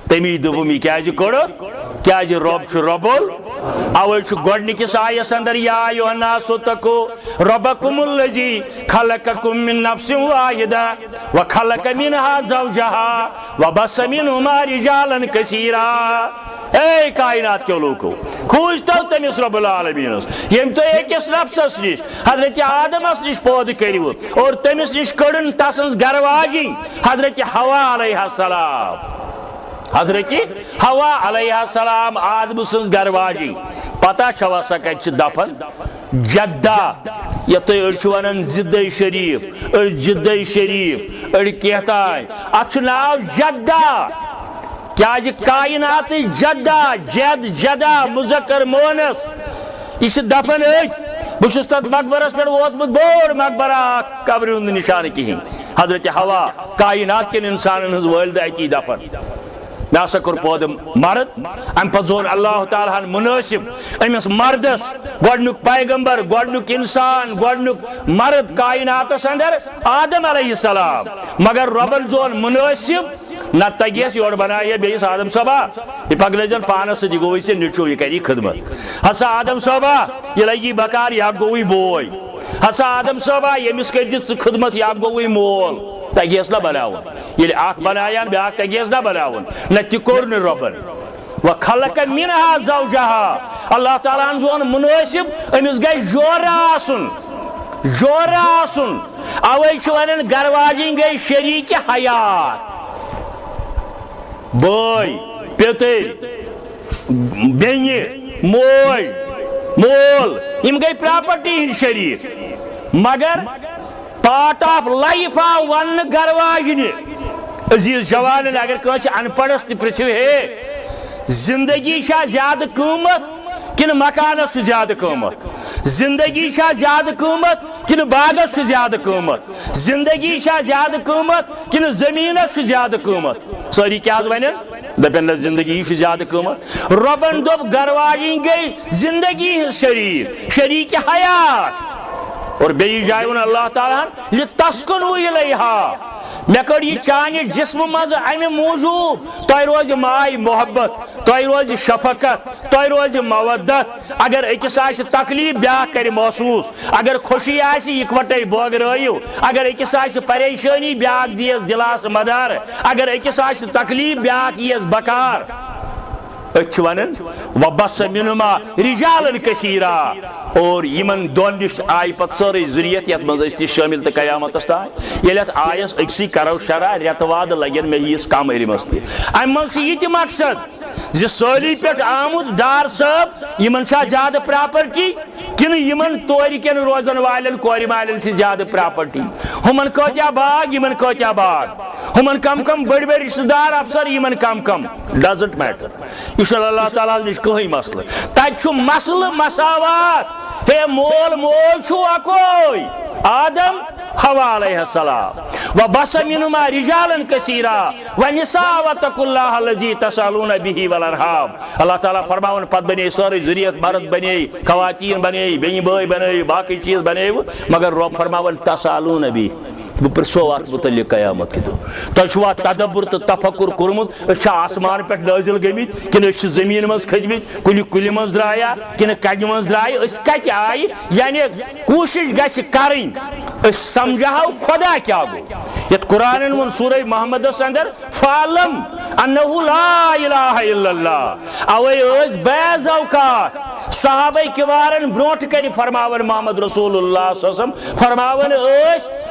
S1: تمی دوٚپُم یہِ کیٛازِ کوٚڑُتھ کیٛازِ رب چھُ ربُل اوے چھُ گۄڈنِکِس آیس اندر یا ایُہا الناس اتقوا ربکم الذی خلقکم من نفس واحدہ وخلق منہا زوجہا وبث منہما رجالا کثیرا اے کائنات کے لوگو کھوجتو تمس رب العالمینس یم تو ایکس نفسس نش حضرت آدمس نش پود کریو اور تمس نش کڑن تسنز گرواجی حضرت حوا علیہ السلام حضرت حوا علیہ السلام آدم سنز گرواجی پتہ چھوا سا کچھ دفن جدہ یا تو ارچ ونن زدہ شریف ار جدہ شریف ار کہتا ہے اچھ ناو جدہ کیا کائنات جدہ جد جدہ مذکر مونس یہ دفن بس تک مقبرس پہ ووتمت بوڑ مقبرہ قبر ہند نشان کہین حضرت ہوا کائنات کن انسان ہز والدہ اتی دفن مے ہسا کور پود مرد ام پہ زون اللہ تعالیٰ مناسب امس مردس گۄڈنیُک پیغمبر گۄڈنیُک انسان گۄڈنیُک مرد کائناتس اندر آدم علیہ السلام مگر ربن زون مناسب نہ تگیس یور بنائے بیس آدم صبا یہ پگلے جن پانس سی گوئی سے نچو یہ کری خدمت ہسا آدم صبا یہ لگی بکار یا گوئی بوئی ہسا آدم صبا یمس کر خدمت یا گوئی مول تگیس نہ بناون یہ اخ بنایان بیاکھ تگیس نہ بناون نہ تہ کور نہ ربن وخلق منها زوجها اللہ تعالیٰ زون مناسب امس گئی جور آسن اوے ونان گھر واجن گئی شریک حیات بوئی پیتر بینہ مول یم گئی پراپرٹی ہند شریک مگر پارٹ آف لائف آو ون گھر واجنہ عزیز جوان اگر کنس ان پڑھس تہ پرژھو ہے زندگی چھا زیادہ قیمت کن مکانس زیادہ قیمت زندگی چھا زیادہ قیمت کن باغس زیادہ قیمت زندگی چھا زیادہ قیمت کن زمینس زیادہ قیمت ساری کیا ونن دپن زندگی زیادہ قیمت ربن دپ گھر واجن گئی زندگی شریک حیات اور بیس جائے ون اللہ تعالیٰ لتسکنوا الیہا مے کر یہ چانہ جسم مز امہ موجوب تہ روز ماے محبت تہ روز شفقت تہ روز مودت اگر اکس آس تکلیف بیاکھ کر محسوس اگر خوشی آس اکوٹے بٲگرٲیِو اگر اکس آس پریشانی بیاکھ دیس دلاس مدار اگر اکس آس تکلیف بیاکھ یس بکار اچھ ونن وبس منہما رجالا کثیرا اور یمن دون نش آئی پت ساری ذریت یت مز تہ شامل تو قیامتس تان یل ات آیس اکسی کرو شرح ریت واد لگن مے یس کم علمس تہ ام من یہ مقصد ز سولی پہ آمد ڈار صاحب یمن زیادہ پراپرٹی کن یمن تور کن روزن والن کور مالن زیادہ پراپرٹی ہمن کتیا باغ یمن کتیا باغ ہمن کم بڑ رشتہ دار افسر یمن کم ڈزنٹ میٹر یہ اللہ تعالیٰ نش کہیں مسئلہ تک مسئلہ مساوات ہے مول چھو اکوئی آدم حوا علیہ السلام وبس منہما رجالا کثیرا ونساء واتقوا اللہ الذی تسألون به والارحام اللہ تعالیٰ فرماون پت بنے ساری ذریت مرد بنے خواتین بنے بین بھائی بنے باقی چیز بنے مگر رب فرماون تسألون به بہ پرسو ات متعلق قیامت کے دہ تہ تدبر تو تفکر کورمت آسمان پہ نازل گمت کن زمین مز کھجمت کل مز درایا کن کجہ مز درائے کت آئی یعنی کوشش گژھِ کریں سمجھاو خدا کیا گو یت قرآن ون سورہ محمدس اندر فعلم انہ لا الہ الا اللہ اوے بعض اوقات صحابہ کبارن برونٹ کر فرماون محمد رسول اللہ صلی اللہ علیہ وسلم فرماون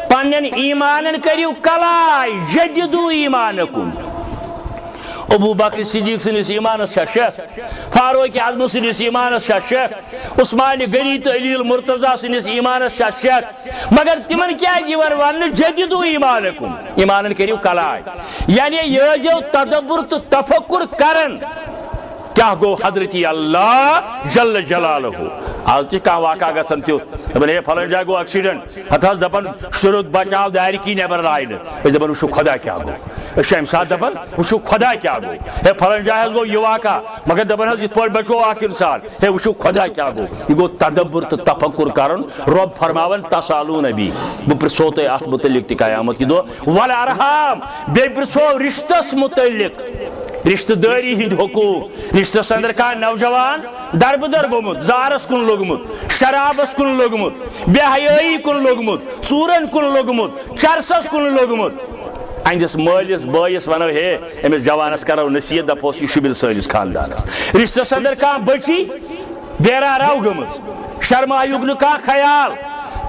S1: پنن ایمانن کریو کلائی جددو ایمانکم ابو بکر صدیق سنس ایمانس شک فاروق اعظم سنس ایمانس شک عثمان غنی تو علی المرتضی سنس ایمانس شک مگر تمن کیا ون جددو ایمانکم ایمانن کریو کلائی یعنی یہ جو تدبر تو تفکر کرن کیا گو حضرت اللہ جل جلالہ آج تہ کھانا واقعہ گھن تیت دپان ہے فلان جائے گو ایکسیڈنٹ ہتھ دپان شروط بچاو دارِ کی نیبر لائنہ دپان وچھو خدا کیا گو ام سات دپان وچھو خدا کیا گو ہے فلان جائے گو یہ واقعہ مگر دپان یت پہ بچو اخ انسان ہے وچھو خدا کیا گو یہ گو تدبر تو تفکر کرن رب فرماون تسألون بی بہ پرژھو تہ ات متعلق تہ قیامت کہ دہ والارحام بے پرژھو رشتس متعلق رشتہ داری ہند حقوق رشتہ اندر کا نوجوان دربدر گومت زارس کن لوگمت شرابس کن لوگمت بے حیائی کن لوگمت ژورن کن لوگمت چرسس کن لوگمت اہندس مالس بٲیس ونو ہے امس جوانس کرو نصیحت دپوس یہ شبل سٲنس خاندانس رشتہ اندر کا بچی بیرا رو گمت شرمایوک نہ کا خیال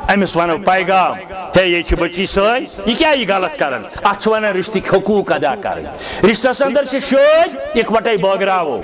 S1: امس ونو پیغام ہے یہ بچی سن یہ کیا یہ غلط کرن ات ونان رشتہ حقوق ادا کریں رشتہ اندر شوج اکوٹے بٲگراوو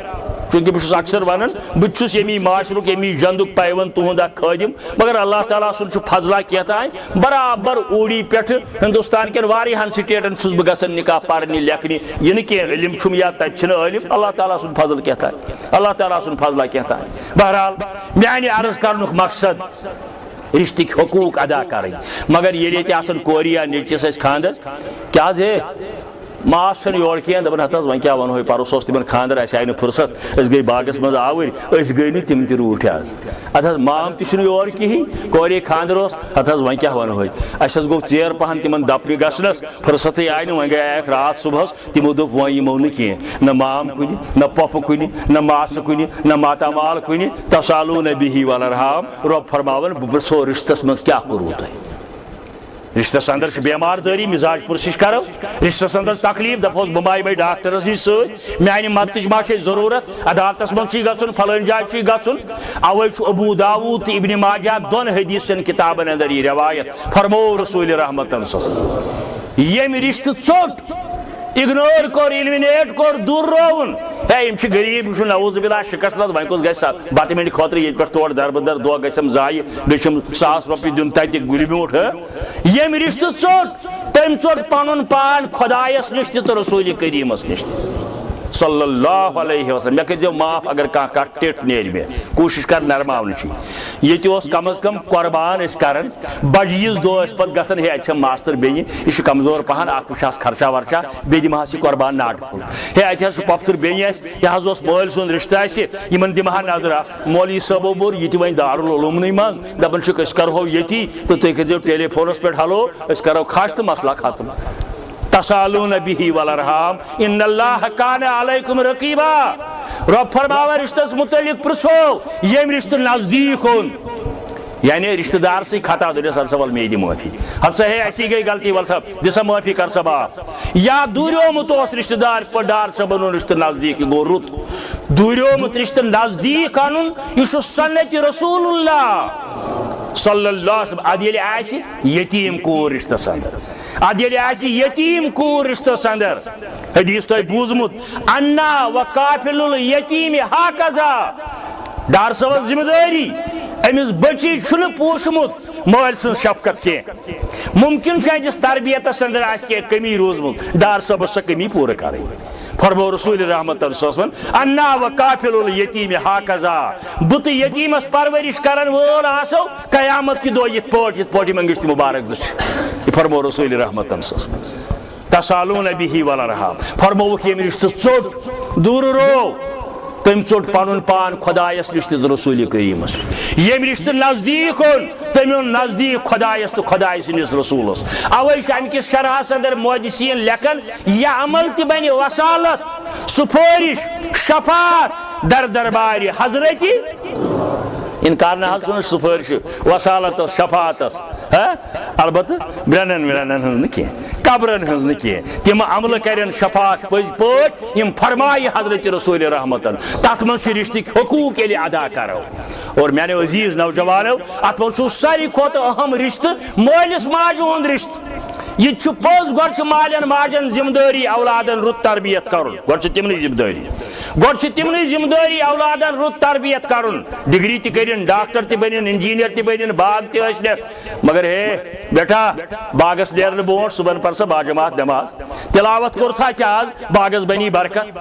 S1: چونکہ بہت اکثر ونان بہت یمی معاشرک یمی جندک پیون تہد خادم مگر اللہ تعالیٰ سن فضلہ کیتان برابر اوڑی پہ ہندوستان کن واریاہن سٹیٹن چھس بہ گژھان نکاح پرنی لیکھنی یہ نہ کینٛہہ علم چھم یا تتہِ چھنہٕ علم اللہ تعالیٰ سن فضل کیتان اللہ تعالیٰ سن فضلہ کیتان بہرحال میانہ عرض کرنک مقصد رشتک حقوق ادا کریں مگر ییٚلہِ ییٚتہِ آسان کورِ یا نیٚچوِس اَسہِ خاندر کیٛاہ حظ ہے ماس چھنہٕ یورٕ کینٛہہ دپان ہتھ حظ وۄنۍ کیٛاہ ونہو پرُس اوس تِمن خاندر اَسہِ آیہِ نہٕ فرصت أسۍ گٔے باغس منٛز آوٕرۍ أسۍ گٔے نہٕ تِم تہِ روٗٹھۍ حظ ادٕ حظ مام تہِ چھُنہٕ یورٕ کِہیٖنۍ کورے خاندر اوس ہتھ حظ وۄنۍ کیٛاہ ونہو اَسہِ حظ گوٚو ژیر پہن تِمن دپنہِ گژھنس فرصتٕے آیہِ نہٕ وۄنۍ گٔیکھ راتھ صبحس تِمو دوٚپ وۄنۍ یِمو نہٕ کینٛہہ نہ مام کُنہِ نہ پۄپھٕ کُنہِ نہ ماسہٕ کُنہِ نہ ماتامال کُنہِ تسالوٗنَ بِہی والارحام رۄب فرماوان بہٕ پرژھو رشتس منٛز کیٛاہ کوٚروٕ تۄہہِ رشتس اندر بیمار داری مزاج پرسش کرو رشتس اندر تکلیف دپوس بمائی ڈاکٹرس نش ست میانہ مدتچ ما ضرورت عدالتس من گھن فلان جائے گھن اوے ابو داود ابن ماجہ دون حدیثن کتابن اندر یہ روایت فرمو رسول رحمت یم رشتہ ژوٹ اگنور کور ایلمنیٹ کور دور روون ہے یم غریب یم نوز باللہ شکست لد وین کس گھس بتہ منڈ خاطر یہ پہ تور دربدر دہ گھم ضائع بیچم 100 رۄپیہِ دن تتہ گُرِ میوٗٹھ یم رشتہ ژوٹ تم ژوٹ پنن پان خدایس نش تہ رسول کریمس نش صلی اللہ علیہ وسلم مے کر معاف اگر کھانا ٹٹ نیرِ مے کوشش کر نرماونچ یہ کم از کم قربان کران بجہ عیز دہ پہ گھن ہے اتھ ماستر بیٚنہِ یہ کمزور پہن اتھ خرچہ ورچہ بیٚیہِ دمہس یہ قربان ناٹہ پھوٚل ہے اتہ حظ پۄپھتٕر بیٚنہِ آسہِ یہ حظ اوس مٲلۍ سُنٛد رشتہٕ آسہِ یمن دمہا نظرہ مولوی صٲبو بوٚر یہ تہِ وۄنۍ دارالعلومنٕے منٛز دپان چھُکھ أسۍ کرہو ییٚتی تہٕ تُہۍ کٔرزیٚو ٹیلی فونس پٮ۪ٹھ ہلو أسۍ کرو کھش تہٕ مسلہ ختم تسالون بِہی والارحام ان اللہ کان علیکم رقیبا رب فرماوا رشتس متعلق پرژھو یم رشتہ نزدیک ہون یعنی رشتہ دار سے خطا دس ہر سوال میں دی معافی ہسا ہے ایسی گئی غلطی ول صاحب دسا معافی کر سبا یا دوریومت اس رشتہ دار پر دار سبن رشتہ نزدیک گو رت دوریومت رشتہ نزدیک انن یہ سنت رسول اللہ صلی اللہ علیہ وسلم اد یل آسی یتیم کور رشتہ سندر اد یل آسی یتیم کور رشتہ سندر حدیث تو بوزمت انا وقافل الیتیم ہاکذا دار صاحب ذمہ داری امس بچی چھن پوشمت مال سن شفقت کی ممکن چس تربیتس اندر آس کی کمی روزمت دار صاحب سا کمی پورا کریں فرمو رسول رحمت انا وقافل الیتیم ہاکذا بت یتیمس پرورش کرن وول آسو قیامت کی دو یت پوٹ منگشت مبارک زش فرمو رسول رحمت تسالون بِہی والارحام فرمو یم رشتہ ژوٹ دور رو تم ژوٹ پنن پان خدایس نش تہ رسول کریمس یم رشتہ نزدیک ہون تم نزدیک خدایس تو خدای سندس رسولس اوے ام کس شرحس اندر محدثین لکھن یہ عمل تہ بن وصالت سفارش شفاعت در دربار حضرت انکار نہ حل سفارش وصالت شفاعت البتہ برنن ہن کی قبرن ہن کی تم عمل کرن شفاعت پز پٲٹھۍ یم فرمائی حضرت رسول رحمتن تت من رشتک حقوق ییٚلہِ ادا کرو اور میانہِ عزیز نوجوانو ات من ساروی کھۄتہٕ اہم رشتہ مٲلِس ماجہِ ہُنٛد رشتہ یہ پوز گۄڈٕ چھِ مالین ماجن ذمہ دٲری اولادن رُت تربیت کرُن گۄڈٕ چھِ تِمنٕے ذمہ دٲری گۄڈٕ چھِ تِمنٕے ذمہ دٲری اولادن رُت تربیت کرُن ڈگری تہِ کٔرِنۍ ڈاکٹر تہِ بٔنِنۍ انجیٖنیر تہِ بٔنِنۍ باغ تہِ ٲسِنۍ مگر ہے بیٹا باغس نیرنہٕ برونٛٹھ صبحن پر سا باجماعت نماز تلاوت کوٚرتھا ژےٚ آز باغس بنی برکت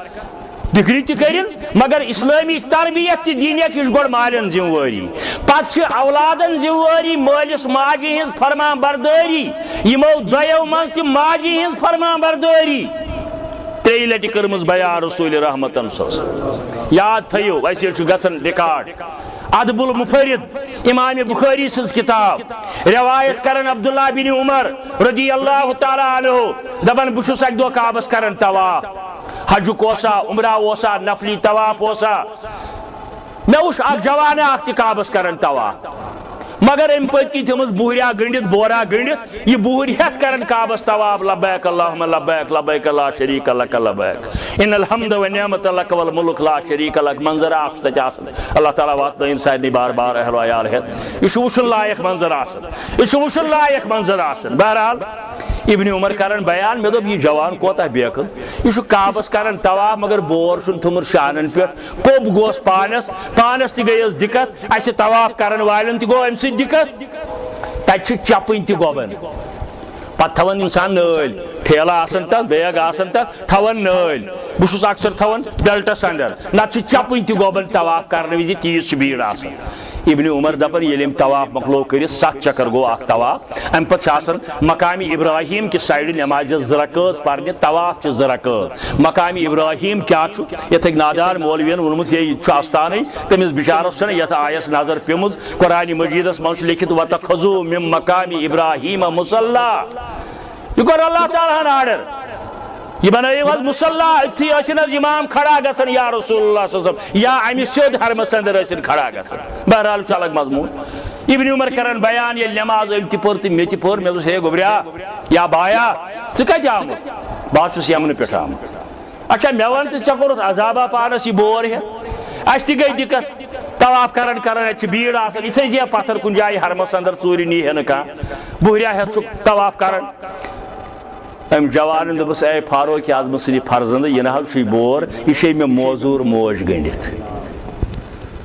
S1: ڈگری تہِ کٔرِنۍ مگر اسلٲمی تربیت تہِ دِنیکھ یہِ چھُ گۄڈٕ مالین ذمہ وٲری پتہٕ چھِ اولادن ذمہ وٲری مٲلِس ماجہِ ہٕنٛز فرمان بردٲری یِمو دۄیو منٛز تہِ ماجہِ ہٕنٛز فرمان بردٲری ترٛیٚیہِ لٹہِ کٔرمٕژ بیان رسول رحمتن یاد تھٲیِو اَسہِ چھُ گژھان رِکاڈ ادب المفرد امام بخاری سٕنٛز کتاب روایت کرن عبداللہ بن عمر رضی اللہ تعالیٰ عنہ دپان بہٕ چھُس اکہِ دۄہ کعبس کران طواف حجُک اوسا عمرہ اوسا نفلی طواف اوسا مےٚ وُچھ اکھ جوانہ اکھ تہِ کعبس کران طواف مگر ام پٔتۍ کِنۍ تھٲومٕژ بوہریا گٔنڈِتھ بورا گٔنڈِتھ یہِ بوہر ہٮ۪تھ کران کعبس طواف لبیک اللہم لبیک لبیک لا شریٖک لک لبیک ان الحمد ونعمت لک والملک لا شریٖک لک منظر اکھ چھُ تتہِ آسان اللہ تعالیٰ واتنٲیِن سارنٕے بار بار اہل و عیال ہٮ۪تھ یہِ چھُ وٕچھُن لایق منظر آسان یہِ چھُ وٕچھُن لایق منظر آسان بہرحال ابن عمر کران بیان مے دوپ یہ جوان کوتا بیقل یہ کعبس کران طواف مگر بور چھن تھومر شانن پہ کوب گوس پانس تہ گیس دقت اس طواف کران والن تہ گو ام سی دقت تت چپن تہ گوبن پتہ تھوان انسان نٲلۍ ٹھیلہ آسان تک بیگ آسان تک تھوان نٲلۍ بہٕ اکثر تھوان بیلٹس انڈر نتہ چپن تہ گوبن طواف کرنے وز تیز بھیڑ آسان ابن عمر دپان ییٚلہِ أمۍ طواف مۄکلو کٔرِتھ 7 چکر گوٚو اکھ طواف امہ پتہٕ چھِ آسان مقام ابراہیم کہِ سایڈٕ نمازِ 2 رکٲژ پرنہِ طواف چھِ 2 رکٲژ مقام ابراہیم کیاہ چھُ یتھٕکۍ نادان مولوین ووٚنمُت ہے یہِ چھُ آستانے تٔمِس بِچارس چھنہٕ یتھ آیس نظر پیمٕژ قرآنِ مجیدس منٛز چھُ لیکھِتھ وَتَخَذوٗ مِن مقامِ ابراہیم مُصَلّٰی یہ کوٚر اللہ تعالیٰ ہن آرڈر یہ بنٲیِو حظ مُصَلّٰی أتھی ٲسِن حظ امام کھڑا گژھان یا رسول اللہ صلی اللہ علیہ وسلم یا امہِ سیوٚد حرمس اندر ٲسِن کھڑا گژھان بہرحال چھُ الگ مضموٗن ابن عمر کران بیان ییٚلہِ نٮ۪ماز أمۍ تہِ پٔر تہٕ مےٚ تہِ پٔر مےٚ دوٚپُس ہے گوٚبریا یا بایا ژٕ کتہِ آمُت بہٕ حظ چھُس یمنہٕ پٮ۪ٹھ آمُت اچھا مےٚ وَن تہٕ ژےٚ کوٚرُتھ عذابا پانس یہِ بور ہٮ۪تھ اسہِ تہِ گٔے دِقت طواف کران اَتہِ چھِ بھیٖڑ آسان یہِ تھٲیزِ پتھر کُنہِ جایہِ حرمس اندر ژوٗرِ نی ہے نہٕ کانٛہہ بُہریا ہٮ۪تھ ژٕ طواف کران ام جوانن دوٚپُس اے فاروق اعظم سٕنٛدِ فرزند یہِ نہ حظ چھُے بور یہِ چھے مےٚ موزوٗر موج گٔنڈِتھ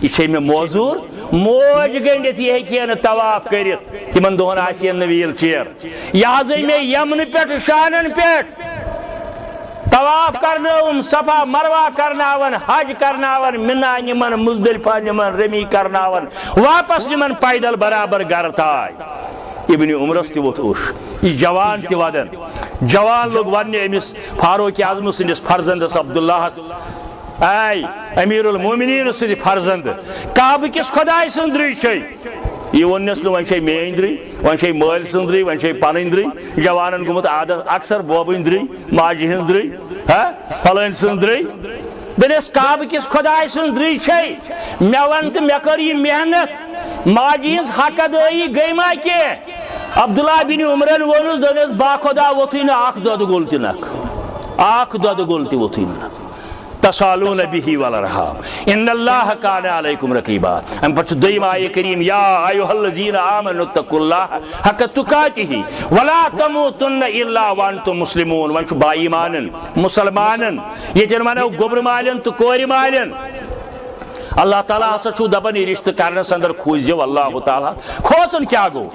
S1: یہ چھے مےٚ موزوٗر موج گٔنڈِتھ یہِ ہیٚکہِ ہا نہٕ طواف کٔرِتھ تِمن دۄہن آسہِ ہا نہٕ ویٖل چیر یہِ حظ أنۍ مےٚ یمنہٕ پٮ۪ٹھ شانن پٮ۪ٹھ طواف کرنٲوُم صفا مروہ کرناون حج کرناون مِنا نِمن مزدلفہ نِمن رمی کرناون واپس نِمن پیدل برابر گرٕ تانۍ ابن عمرس تہِ ووٚتھ اوٚش یہ جوان تہِ ودان جوان لوگ وننہِ أمِس فاروق اعظم سٕنٛدِس فرزندس عبداللہس اے امیر المومنین سٕنٛدِ فرزند کعبہٕ کِس خۄداے سٕنٛز درٕے چھے یہ ووننس نہٕ وۄنۍ چھے میٲنۍ درٕے وۄنۍ چھے مٲلۍ سٕنٛز درٕے وۄنۍ چھے پنٕنۍ درٕے جوانن گوٚمُت عادت اکثر بوبٕنۍ درٕے ماجہِ ہٕنٛز درٕے فلٲنۍ سٕنٛز درٕے دٔپِس کعبہٕ کِس خۄداے سٕنٛز درٕے چھے مےٚ ون تہٕ مےٚ کٔر یہِ محنت ماجہِ ہٕنٛز حق ادٲیی گٔے ما کینٛہہ عبداللہ بن عمرن ووٚنُس دوٚپنس با خۄدا ووٚتھُے نہٕ اکھ دۄدٕ گوٚل تہِ نکھ اکھ دۄدٕ گوٚل تہِ ووٚتھُے نہٕ تسالون به والارحام ان اللہ کان علیکم رقیبا ام پتہ دویم آیہ کریم یا ایھا الذین آمنوا اتقوا اللہ حق تقاتہ ولا تموتن الا وانتم مسلمون ون با ایمانن مسلمانن یتن ونو گوبر مالن تو کور مالن اللہ تعالیٰ ہسا چھو دپان یہ رشتہ کرنس اندر کھوزو اللہ تعالیٰ کھوژن کیا گو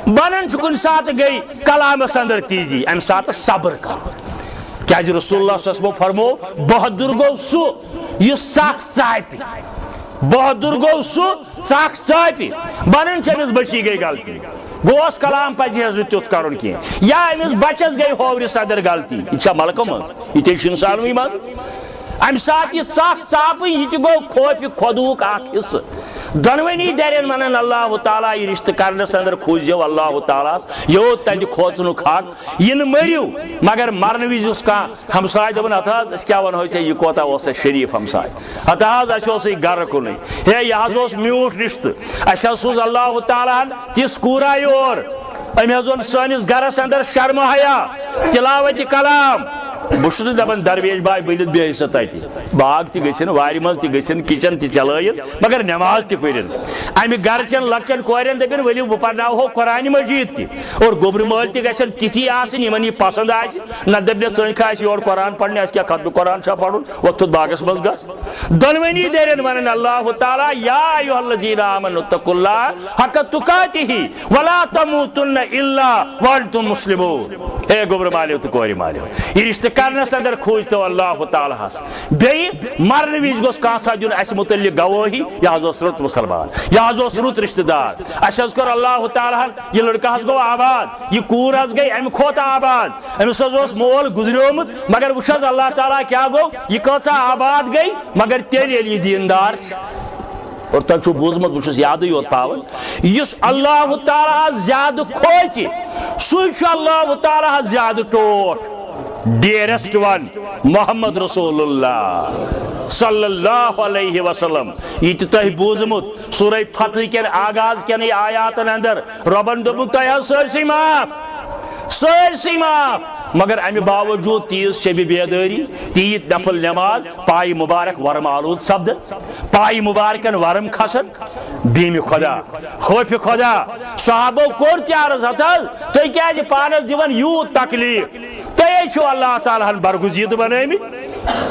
S1: بنن چھ کن سات گئی کلامس اندر تیزی ام سات صبر کرو کیا رسول اللہ صلی اللہ علیہ وسلم فرمو بہادر گو سو یہ سخ ژاپہِ بہادر گو سو سخ ژاپہِ بنن چمس بچی گئی غلطی گوس کلام پزِ حظ تیُتھ کرُن کینٛہہ یا أمِس بچس گئی ہوورِس اندر غلطی یہِ چھا ملکہٕ منٛز یہِ تے چھُ انسانوٕے منٛز ام سات یہ سخ ژاپٕنۍ یہِ تہِ گوٚو خوفہِ خۄدہُک اکھ حصہٕ دۄنوٕنی درین ونن اللہ تعالیٰ یہ رشتہ کرنس اندر کھوزو اللہ تعالیٰ یوت تتہِ کھوژنُک حق یہ مٔرِو مگر مرنہٕ وِزِ اوس کانٛہہ ہمساے دپان ہتھ حظ أسۍ کیٛاہ ونہو ژےٚ یہِ کوتاہ اوس اَسہِ شریٖف ہمساے ہتھ حظ اَسہِ اوسُے گرٕ کُنُے ہے یہِ حظ اوس میوٗٹھ رشتہٕ اَسہِ حظ سوٗز اللہ تعالیٰ ہن تِژھ کوٗرا یور أمۍ حظ اوٚن سٲنِس گرس اندر شرمہٕ حیا تلاوتِ کلام بہٕ چھُس نہٕ دپان درویش باے بٔنِتھ بیٚہہِ سا تتہِ باغ تہِ گٔژھِنۍ وارِ منٛز تہِ گٔژھِنۍ کچن تہِ چلٲیِتھ مگر نٮ۪ماز تہِ پٔرِنۍ امہِ گرچٮ۪ن لۄکچٮ۪ن کورٮ۪ن دٔپِنۍ ؤلِو بہٕ پرناوہو قرآنِ مجیٖد تہِ اور گوٚبرٕ مٲلۍ تہِ گژھن تِتھی آسٕنۍ یِمن یہِ پسنٛد آسہِ نتہٕ دٔپنٮ۪س ژٕ آسہِ یورٕ قرآن پرنہِ اَسہِ کیٛاہ ختمہٕ قرآن چھا پرُن وۄتھُت باغس منٛز گژھ دۄنوٕنی درین ونن اللہ تعالیٰ یا ایھا الذین آمنوا اتقوا اللہ حق تقاتہ ولا تموتن الا وانتم مسلمون اے گوٚبرٕ مالیو تہٕ کورِ مالیو یہ رشتہ کرنس اندر کھوجتو اللہ تعالیٰ ہس بیٚیہِ مرنہٕ وِزِ گوٚژھ کانٛہہ سا دیُن اسہِ متعلق گوٲہی یہِ حظ اوس رُت مُسلمان یہِ حظ اوس رُت رشتہٕ دار اسہِ حظ کوٚر اللہ تعالیٰ ہن یہِ لڑکہٕ حظ گوٚو آباد یہِ کوٗر حظ گٔے امہِ کھۄتہٕ آباد أمِس حظ اوس مول گُزریومُت مگر وٕچھ حظ اللہ تعالیٰ کیٛاہ گوٚو یہِ کۭژاہ آباد گٔے مگر تیٚلہِ ییٚلہِ یہِ دیٖندار چھِ اور تۄہہِ چھُو بوٗزمُت بہٕ چھُس یادٕے یوت پاوان یُس اللہ تعالیٰ ہس زیادٕ کھوژِ سُے چھُ اللہ تعالیٰ ہس زیادٕ ٹوٹھ ڈیرسٹ ون محمد رسول اللہ صلی اللہ علیہ وسلم یہ تہِ تۄہہِ بوٗزمُت سورہ فتح کٮ۪ن آغاز کٮ۪نٕے آیاتن اندر رۄبن دوٚپُکھ تۄہہِ حظ سٲرسٕے معاف مگر امہ باوجود تیز شب بیداری تیت نفل نماز پائی مبارک ورم آلود سپد پائی مبارکن ورم کھسن بیم خدا خوف خدا صحابو کور تیارز حتل تو کیا پانس دیون یوت تکلیف تھی چھو اللہ تعالیٰ ہن برگزید بنامی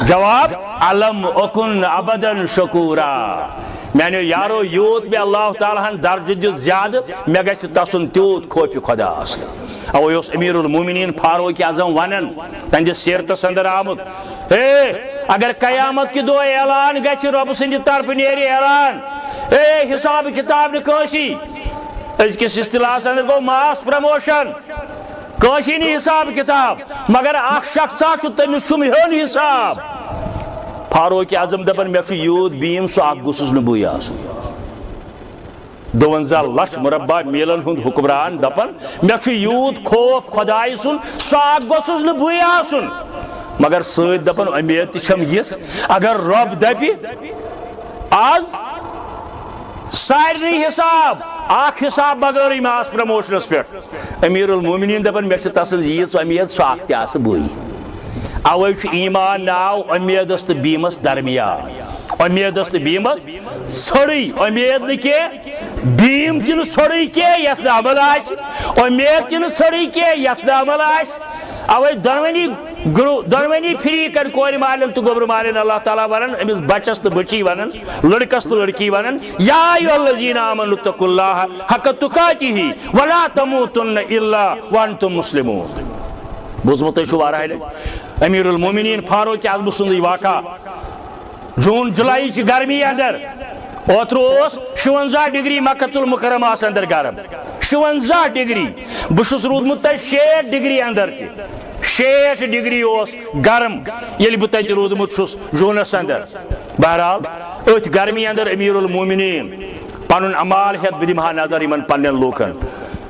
S1: جواب علم اکن ابدن شکورا میں نے یارو یوت بھی اللہ تعالیٰ ہن درج دیت زیادہ میں گھس تسن تیوت خوف خدا آسن اوے اس امیر المومنین فاروق اعظم ونن تہندس سیرتس اندر آمت اگر قیامت کی دو اعلان گھس رب سند طرف نیری اعلان حساب کتاب نکاسی ازکس اصطلاحس اندر گو ماس پروموشن کاشی نہیں حساب کتاب مگر اخ شخص تمس چھم ہن حساب فاروق اعظم دپن مے یوت بیم سو اخ گوسس نہ بوئی آسن 52 لچھ مربع میلن ہند حکمران دپن مے یوت خوف خدائی سن سو اخ گوسس نہ بوئی آسن مگر سید دپن امید تم یس اگر رب دپی آز سارے حساب اخ حساب بغیر ماس پروموشنس پہ امیر المومنین دپن مے تسن ییژ امید سو اخ تہ آس بوئی اوے ایمان ناو امیدس تو بیمس درمیان امیدس تو بیمس ژھڑی امید نہ کی بیم تہ ژھڑی کی یتھ عمل آس امید تہ ژھڑی کی یتھ عمل آس اوے دونونی فریقن کور مالن تو گوبر مالن اللہ تعالیٰ ونن امس بچس تو بچی ونن لڑکس تو لڑکی ونن یا ایھا الذین آمنوا اتقوا اللہ حق تقاتہ ولا تموتن الا وانتم مسلمون بوزمت تھی واریاہ امیر المومنین فاروق اعظم سند واقعہ جون جولائی چہ گرمی اندر اوتر 56 ڈگری مکۃ المکرمہ اندر گرم 56 ڈگری بہت رودمت 60 ڈگری اندر تہ 60 ڈگری اس گرم یل بہ تتہ رودمت چھس جونس اندر بہرحال ات گرمی اندر امیر المومنین پن عمال ہیت بہ دمہا نظر یمن پنن لوکن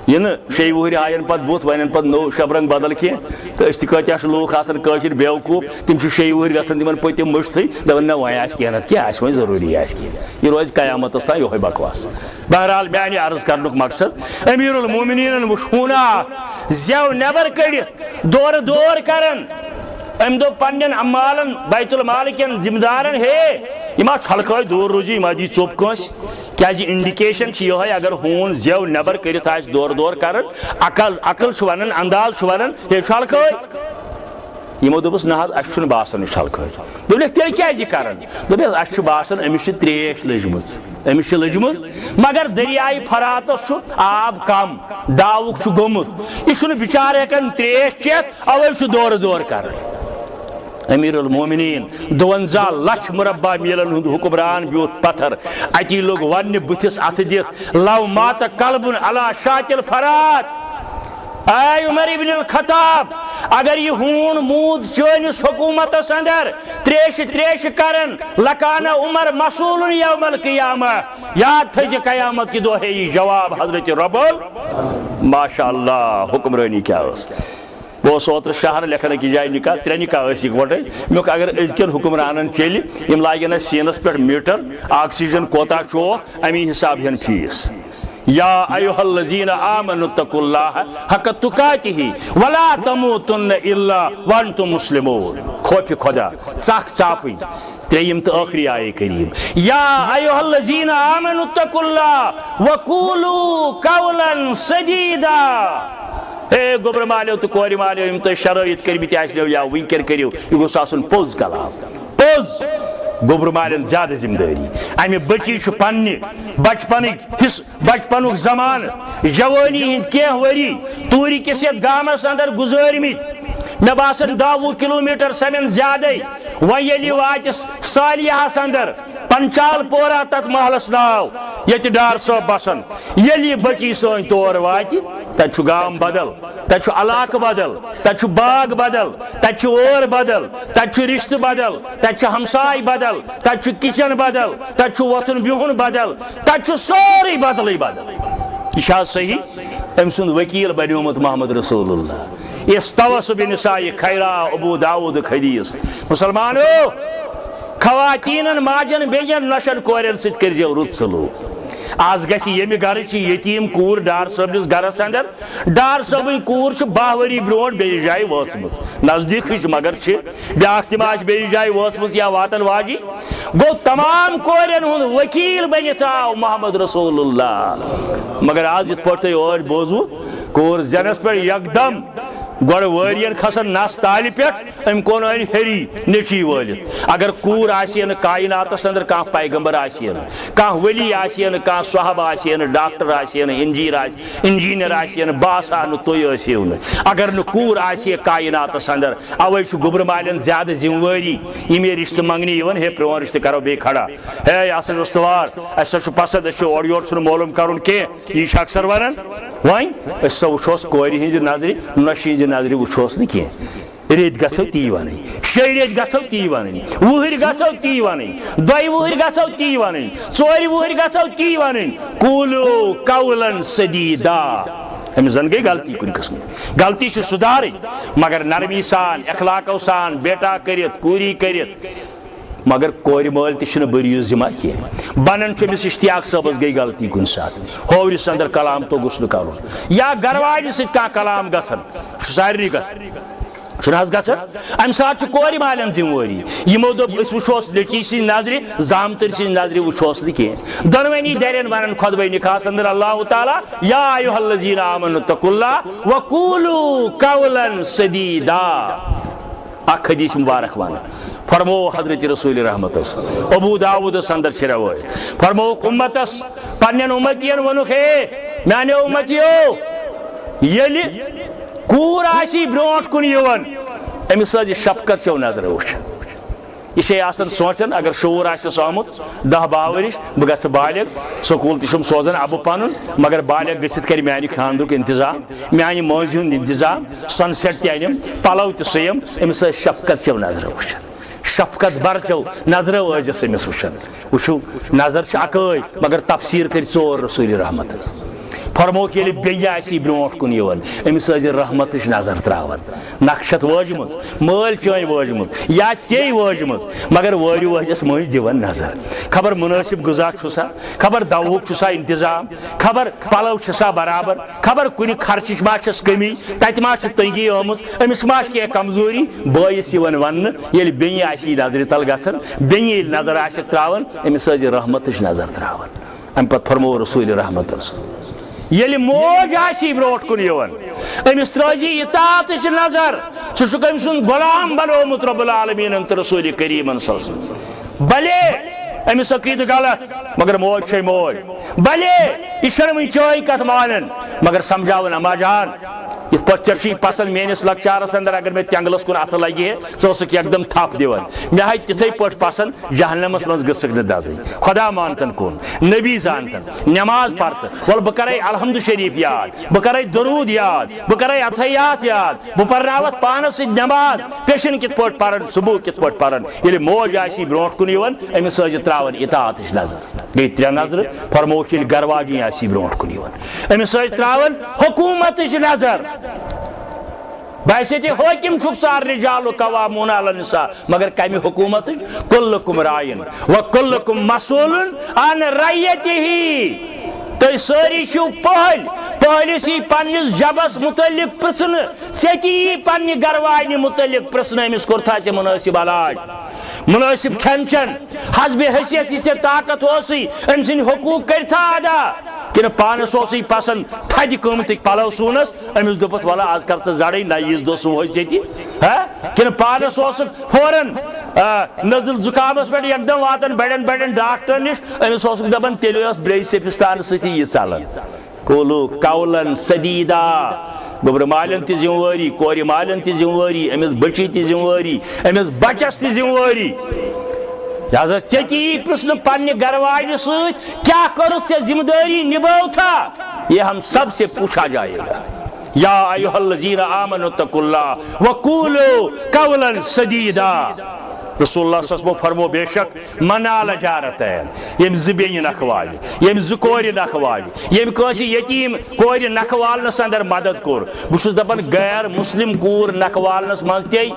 S1: یہ شی وہر آین پتہ بت ون پتہ نو شبرنگ بدل کی تو اس کتیا لوگ آسان قاشر بیوقوف تم شی وہر گھن تم پتم مشتھے دپان نہ وی آس کیا کیا آس وی ضروری آس کی یہ روز قیامت تان یہ بکواس بہرحال میانہ عرض کرنک مقصد امیر المومنین وشونا زیو نبر کڑت دور دور کرن ام دو پنن عمالن بیت المال کن ذمہ دارن ہے یہ چھلکائے دور روزی یہ دی ثوپ کنس کیا انڈیکیشن یہ اگر ہون زیو نبر کرت آس دور دور کرن عقل ونان انداز ونان یہ چھلکائے یمو دپس نہ اس باسان چھلکائے دپک تیل کیا کران دپس اس باسان امس تریش لجمز امس لجمز مگر دریائے فراتس آب کم ڈاوک گومت یہ بچار ہیکان تریش چیت اوے دور دور کران امیر المومنین 52 لچھ مربع میلن ہند حکمران بیوت پتھر اتی لوگ ون بتس ات دت لو مات قلب علی شاط الفرات اے عمر ابن الخطاب اگر یہ ہون مود چونس حکومت اندر تریش کرن لکان عمر مسئول یوم القیامہ یاد تھے قیامت کی دو ہے یہ جواب حضرت ربول ماشاء اللہ حکمرانی کیا اس بہ اوتر شہر لکھن کی جائے نکاح 3 نکاح اکوٹے مے اگر ازکن حکمرانن چل یم لاگن سینس پہ میٹر آکسیجن کوتا چوک امی حساب ہن فیس یا ایھا الذین آمنوا اتقوا اللہ حق تقاتہ ولا تموتن الا وانتم مسلمون خوف خدا ژکھ ژاپی تریم تو آخری آئے کریم یا ایھا الذین آمنوا اتقوا اللہ وقولوا قولا سدیدا اے گوبر مالیو تو کوری مالیو یم تو شرائط کرمت آسنو یا ونکر کریو یہ گوس آسن پوز کلام پوز گوبر مالین زیادہ ذمہ داری امہ بچی پنہ بچپنک زمان جوانی ہند کی وری توری کس یت گامس اندر گزارمت مے باسان 10 کلومیٹر سمن زیادہ ویلی وات سالیہس اندر پنچال پورہ تت محلس ناو یت ڈار صاحب بسان یلی بچی سن تور وات تت گام بدل تت علاقہ بدل تت باغ بدل تت اور بدل تت رشتہ بدل تت ہمسائے بدل تت کچن بدل تت وتھن بہن بدل تت سوری بدل بدل یہ صحیح ام سند وکیل بنیومت محمد رسول اللہ استوس بنساء خیرا ابو داود حدیث مسلمانو خواتین ماجن بیجن نشن کورین ست کرزیو رت سلوک آز گژھِ ییٚمہِ گرٕچ یتیٖم کوٗر ڈار صٲبنِس گرس اندر ڈار صٲبٕنۍ کوٗر چھِ 12 ؤری برونٛٹھ بیٚیِس جایہِ وٲژمٕژ نزدیٖکٕے چھِ مگر چھِ بیٛاکھ تہِ ما آسہِ بیٚیِس جایہِ وٲژمٕژ یا واتن واجی گوٚو تمام کورٮ۪ن ہُنٛد ؤکیٖل بٔنِتھ آو محمد رسول اللہ مگر آز یِتھ پٲٹھۍ تۄہہِ ٲدۍ بوزوٕ کوٗر زینس پٮ۪ٹھ یکدم گۄڈٕ وٲرین کھسن نس تالہِ پٮ۪ٹھ أمۍ کوٚن أنۍ ہیٚری نیچی وٲلِتھ اگر کوٗر آسہِ ہا نہٕ کایناتس اندر کانٛہہ پیغمبر آسہِ ہا نہٕ کانٛہہ ؤلی آسہِ ہا نہٕ کانٛہہ صحب آسہِ ہا نہٕ ڈاکٹر آسہِ ہا نہٕ انجیٖنر آسہِ ہا نہٕ بہٕ آسہٕ ہا نہٕ تُہۍ ٲسۍ ہِو نہٕ اگر نہٕ کوٗر آسہِ ہا کایناتس اندر اوے چھُ گوٚبرٕ مالٮ۪ن زیادٕ ذِمہٕ وٲری یِم یہِ رِشتہٕ منٛگنہِ یِوان ہے پرٛون رِشتہٕ کرو بیٚیہِ کھڑا ہے یہِ ہسا چھُ استوار اَسہِ ہسا چھُ پسنٛد أسۍ چھِ اورٕ یورٕ چھُنہٕ معلوٗم کرُن کینٛہہ یہِ چھِ اکثر ونان وۄنۍ أسۍ ہسا وٕچھوس کورِ ہِنٛزِ نظرِ نۄشہِ ہِنٛزِ نظرِ وٕچھوس نہٕ کینٛہہ ریٚتۍ گژھو تی وَنٕنۍ 6 ریٚتۍ گژھو تی وَنٕنۍ 20 گژھو تی وَنٕنۍ 2 گژھو تی وَنٕنۍ 4 گژھو تی وَنٕنۍ قوٗلوٗ قولاً سدیٖدا أمِس زن گٔے غلطی کُنہِ قٕسمٕچ غلطی چھِ سُدھارٕنۍ مگر نرمی سان اخلاقو سان بیٹا کٔرِتھ کوٗری کٔرِتھ مگر کورِ مٲلۍ تہِ چھِنہٕ بٔرِو ذِمہ کینٛہہ بنان چھُ أمِس اشتیاق صٲبس گٔے غلطی کُنہِ ساتہٕ ہورِس اندر کلام توٚگُس نہٕ کرُن یا گرواجہِ سۭتۍ کانٛہہ کلام گژھان چھُ سارنٕے گژھان چھُنہٕ حظ گژھان امہِ ساتہٕ چھُ کورِ مالٮ۪ن ذِمہٕ وٲری یِمو دوٚپ أسۍ وٕچھوس لٔڑکی سٕنٛزِ نظرِ زامتٕرۍ سٕنٛزِ نظرِ وٕچھوس نہٕ کینٛہہ دۄنوٕنی دَرٮ۪ن ونان خۄدوے نِکاحس اندر اللہ تعالیٰ یا ایُہا الذیٖنَ آمنوا اتقوا اللہ وقوٗلوٗ قولاً سدیٖدا اکھ حدیث مبارک ونان فرمو حضرت رسول رحمتس ابو داؤدس اندر چھ روایت فرموک امتس پنن امتین ونوک ہے میانیو امتیو ییٚلہِ کوٗر آسی برونٛٹھ کُن یِوان أمِس ٲسۍ شفقت چو نظر وٕچھان یہِ چھے آسان سونٛچان اگر شعوٗر آسٮ۪س آمُت 10-12 ؤرِش بہٕ گژھٕ بالغ سکوٗل تہِ چھُم سوزان اَبہٕ پنُن مگر بالغ گٔژھِتھ کرِ میانہِ خانٛدرُک انتظام میانہِ مٲنٛزِ ہُنٛد انتظام سن سیٹ تہِ انم پلو تہِ سُیم أمِس ٲسۍ شفقت چو نظر وٕچھان شفقت برچو نظرو ٲسِس أمِس وٕچھان وٕچھو نظر چھِ اکٲے مگر تفسیٖر کٔرۍ 4 رسول رحمتس فرموک ییٚلہِ بیٚیہِ آسی برونٛٹھ کُن یِوان أمِس ٲسۍ رحمتٕچ نظر تراوان نقشت وٲجمٕژ مٲلۍ چٲنۍ وٲجمٕژ یا ژےٚ وٲجمٕژ مگر وٲرِو ٲسِس مٔنٛزۍ دِوان نظر خبر مُنٲسِب غذا چھُسا خبر دوہُک چھُسا انتظام خبر پلو چھسا برابر خبر کُنہِ خرچٕچ ما چھس کٔمی تتہِ ما چھِ تنگی آمٕژ أمِس ما چھِ کینٛہہ کمزوری بٲیِس یِوان وننہٕ ییٚلہِ بیٚنہِ آسی نظرِ تل گژھان بیٚنہِ ییٚلہِ نظر آسٮ۪کھ تراوان أمِس ٲسۍ رحمتٕچ نظر تراوان امہِ پتہٕ فرمو رسول رحمتس ییٚلہِ موج آسی برونٛٹھ کُن یِوان أمِس ترٲوزِ اطاعتٕچ نظر ژٕ چھُکھ أمۍ سُنٛد غلام بنومُت رۄب العالمیٖنن تہٕ رسول کریٖمن صلی اللہ علیہ وسلم بلے أمِس عقیٖدٕ غلط مگر موج چھے موج بلے یہِ چھنہٕ وُنہِ چٲنۍ کتھ مانان مگر سمجھاوان اما جان یِتھ پٲٹھۍ ژےٚ چھُے پسنٛد میٲنِس لۄکچارس اندر اگر مےٚ تینٛگلس کُن اتھٕ لگہِ ہے ژٕ ٲسٕکھ یکدم تھپھ دِوان مےٚ ہاے تِتھٕے پٲٹھۍ پسنٛد جہنمس منٛز گٔژھٕکھ نہٕ دزٕنۍ خۄدا مانتن کُن نبی زانتن نٮ۪ماز پرتہٕ وَلہٕ بہٕ کرے الحمدُ شریٖف یاد بہٕ کرے درود یاد بہٕ کرے اتحیات یاد بہٕ پرناوتھ پانس سۭتۍ نٮ۪ماز پیشن کِتھ پٲٹھۍ پرن صبح کِتھ پٲٹھۍ پرن ییٚلہِ موج آسی برونٛٹھ کُن یِوان أمِس ٲسۍ تراوان اطاعتٕچ نظر گٔے 3 نظرٕ فرموکھ ییٚلہِ گرواجی آسی برونٛٹھ کُن یِوان أمِس ٲسۍ تراوان حکوٗمتٕچ نظر باسے تہِ حٲکِم چھُکھ ژٕ الرِجالُ قواموٗنَ عَلَى النِّسَاء مگر کمہِ حکوٗمتٕچ کُلُّکُم راعٍ وَکُلُّکُم مَسْئوٗلٌ عَن رَعِیَتِهِ تُہۍ سٲری چھِو پٔہلۍ پٔہلِس یی پننِس جبس مُتعلق پرژھنہٕ ژےٚ تہِ یی پننہِ گرواجنہِ مُتعلق پرژھنہٕ أمِس کوٚرتھا ژےٚ مُنٲسِب علاج مُنٲسِب کھٮ۪ن چٮ۪ن حسبِ حیثیت یہِ ژےٚ طاقت اوسُے أمۍ سٕنٛدۍ حقوٗق کٔرتھا ادا کِنہٕ پانس اوسُے پسنٛد تھدِ قۭمتٕکۍ پلو سوٗنس أمِس دوٚپُتھ وَلہٕ آز کر ژٕ زڑٕے نہ ییٖژ دۄہ سُوہوے ژےٚ تہِ کِنہٕ پانس اوسُکھ فوراً نزل زُکامس پٮ۪ٹھ یکدم واتان بڑٮ۪ن ڈاکٹرن نِش أمِس اوسُکھ دپان تیٚلہِ ٲس برٛیٚیہِ سیفِستانہٕ سۭتی یہِ ژلان قوٗلوٗ قولاً سدیٖدا گوٚبرٕ مالٮ۪ن تہِ ذِمہٕ وٲری کورِ مالٮ۪ن تہِ ذِمہٕ وٲری أمِس بٔچی تہِ ذِمہٕ وٲری أمِس بچس تہِ ذِمہٕ وٲری لہذا ژےٚ تہِ یی پرژھنہٕ پننہِ گرواجہِ سۭتۍ کیٛاہ کٔرٕتھ ژےٚ ذِمہٕ دٲری نِبٲوتھا یہ ہم سب سے پوچھا جائے گا یا ایھا الذین آمنوا اتقوا اللہ وقولوا قولا سدیدا رسول اللہ صلی اللہ علیہ وسلم فرمو بے شک منال جارتین یم زبین نکھوال یم زکور نکھوال یم کسی یتیم کور نکھوالنس اندر مدد کور بس دپان غیر مسلم کور نکھوالنس من تی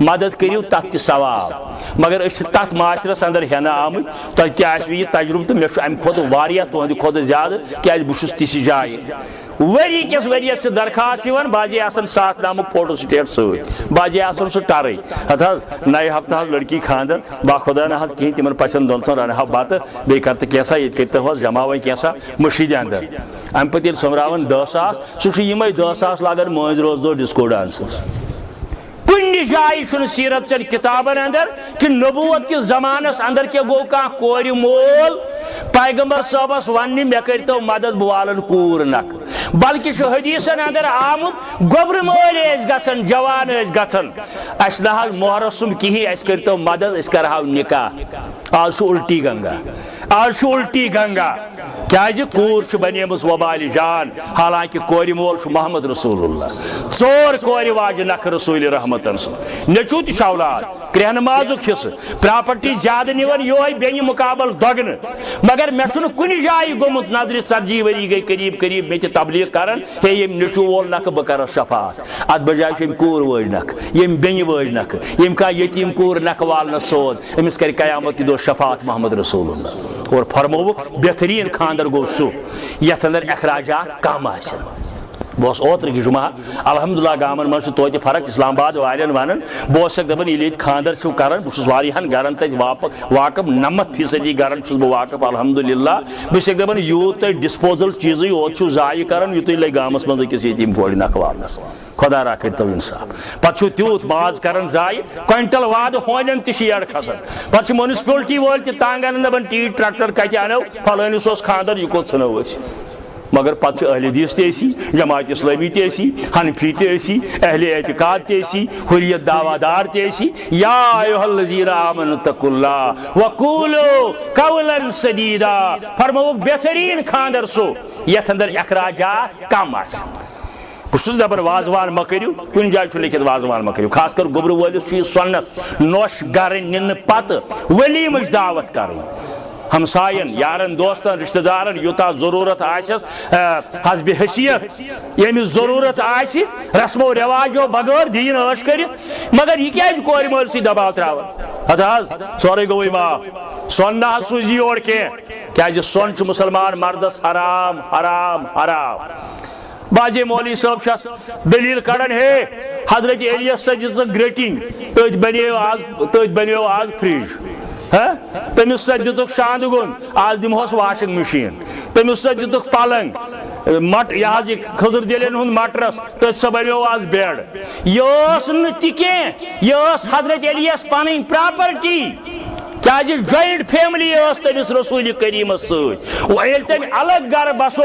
S1: مدد کریو تت ثواب مگر اس تت معاشرس اندر ہینا آمت تہ تہ یہ تجربہ تو مے ام کھت واریاہ تہند کھت زیادہ کیاز بس تسی جائے وری کس وریس درخواست باجے آسان ساتھ نامک فوٹو سٹیٹ ست باجے آسان سہ ٹرے ہتھ نئے ہفتہ لڑکی خاندر با خدا نہ کہیں تمن پچن دون سن رنہ بتہ بی کرت کیسا یہ کرت جمع وی کیسا مشید اندر ام پتہ یل سومراون 10,000 سہ یم 10,000 لاگان مٲنٛزِ روز دۄہ ڈسکو ڈانسس کن جائے چھ سیرت چن کتابن اندر کہ نبوت کس زمانس اندر کیا گو کان کور مول پیغمبر صاحبس ونہ مے کرتو مدد بوالن کور نک بلکہ حدیثن اندر آمت گوبر مول گھن جوان گھن اس نہ محرسم کہین اس کرتو مدد اس کرہو نکاح آج الٹی گنگا آج الٹی گنگا کیاز کور بنیمس وبال جان حالانکہ کور مول محمد رسول اللہ ژور کور واجہ نکھ رسول رحمتن سن نیچو تہ اولاد کرہن مازک حصہ پراپرٹی زیادہ نوان یہ بین مقابل دگن مگر مے کن جائے گومت نظر 40 وری گئی قریب قریب مے تبلیغ کران ہے یم نیچو وول نکھ بہ کر شفاعت ات بجائے یم کور وج نکھ یم بین وج نکھ یم کا یتیم کور نکھ والن سود امس کر قیامت دہ شفاعت محمد رسول اللہ اور فرمو بہترین خاندر گو سہ یتھ اندر اخراجات کم آسن بہت اوتر کی جمعہ الحمدللہ گامن من توتہ فرق اسلام آباد والن ونان بہت دپان یل خاندر چھو کران بہس واریاہن گرن تک واقف 90% گرن چھس بہ واقف الحمدللہ بہس دپان یوت تہ ڈسپوزل چیزی یوت چھو ضائع کران یوت لگہ گامس من أکس یتیم کورِ نکھوالنس خدا را کرتو انصاف پتہ تیوت ماز کران ضائع کوئنٹل واد ہونن تہ شیڑ کھسان پتہ میونسپلٹی وول تہ تانگن دپان ٹی ٹریکٹر کتہ انو فلانس اوس خاندر یہ کوت ژھنو مگر پتہ اہل حدیث تیسی جماعت اسلامی تیسی حنفی تیسی اہل اعتقاد تیسی حریت دعوادار تیسی یا ایھا الذین آمنوا اتقوا اللہ وقولوا قولا سدیدا فرموک بہترین خاندر سو یتھ اندر اخراجات کم آسن بس دپان وازوان مہ کرو کن جائے لکھت وازوان مہ کرو خاص کر گوبر ولس یہ سنت نوش گر نن پتہ ولیمچ دعوت کریں ہمسائن یارن دوستن رشتہ دارن یوتا ضرورت آسس حسب حیثیت یمس ضرورت آس رسم و رواجو بغیر دین عش کر مگر یہ کیا کور مول سی دباؤ تراون حض سورے گوئی معاف سون نہ سوزی اور کیا سون مسلمان مردس حرام حرام حرام باجے مولوی صاحب چھس دلیل کڑان ہے حضرت ایلیس سد گریٹنگ تت بنیو آز فریج تمس سد دتک شاند گن آج دمہوس واشنگ مشین تمس سد دتک پلنگ مٹ یہ خضر دلین ہند مٹرس تت سہ بنیو آز بیڈ یہ یہ حضرت ایلیس پن پراپرٹی کیاز جوائنٹ فیملی تمس رسول کریم ست تم الگ گھر بسو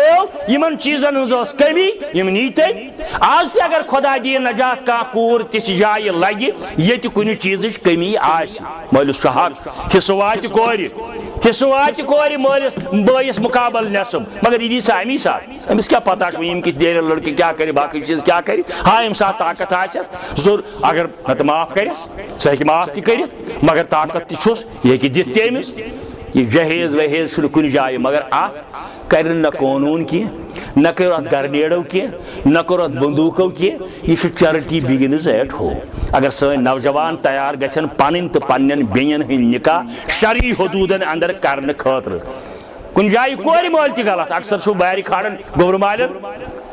S1: یمن چیزن ہز کمی یم نی تم آج تہ اگر خدا دی نجات کا کور تس جائے لگہ یت کن چیز کمی آس مولس حق حصہ وات کور مولس بٲیس مقابل نصب مگر یہ دی سا امی سات امس کیا پتہ یم کت دیر لڑکہ کیا کر باقی چیز کیا کر ہاں یم سات طاقت آسس ضرور اگر نت معاف کرس سہ ہیکہ معاف تہ کرت مگر طاقت تہ چھس یہ کہ دت تمس یہ جہیز وہیز چھ کن جائے مگر کر نہ قانون کی نہ کر ات گرنیڈو کی نہ کر ات بندوقو کی یہ چیریٹی بگنز ایٹ ہوم اگر سن نوجوان تیار گھن پن تو پنن بین ہند نکاح شرعی حدودن اندر کرنے خاطر کن جائے کور مول تہ غلط اکثر چھ بار کھاڑن گوبر مالن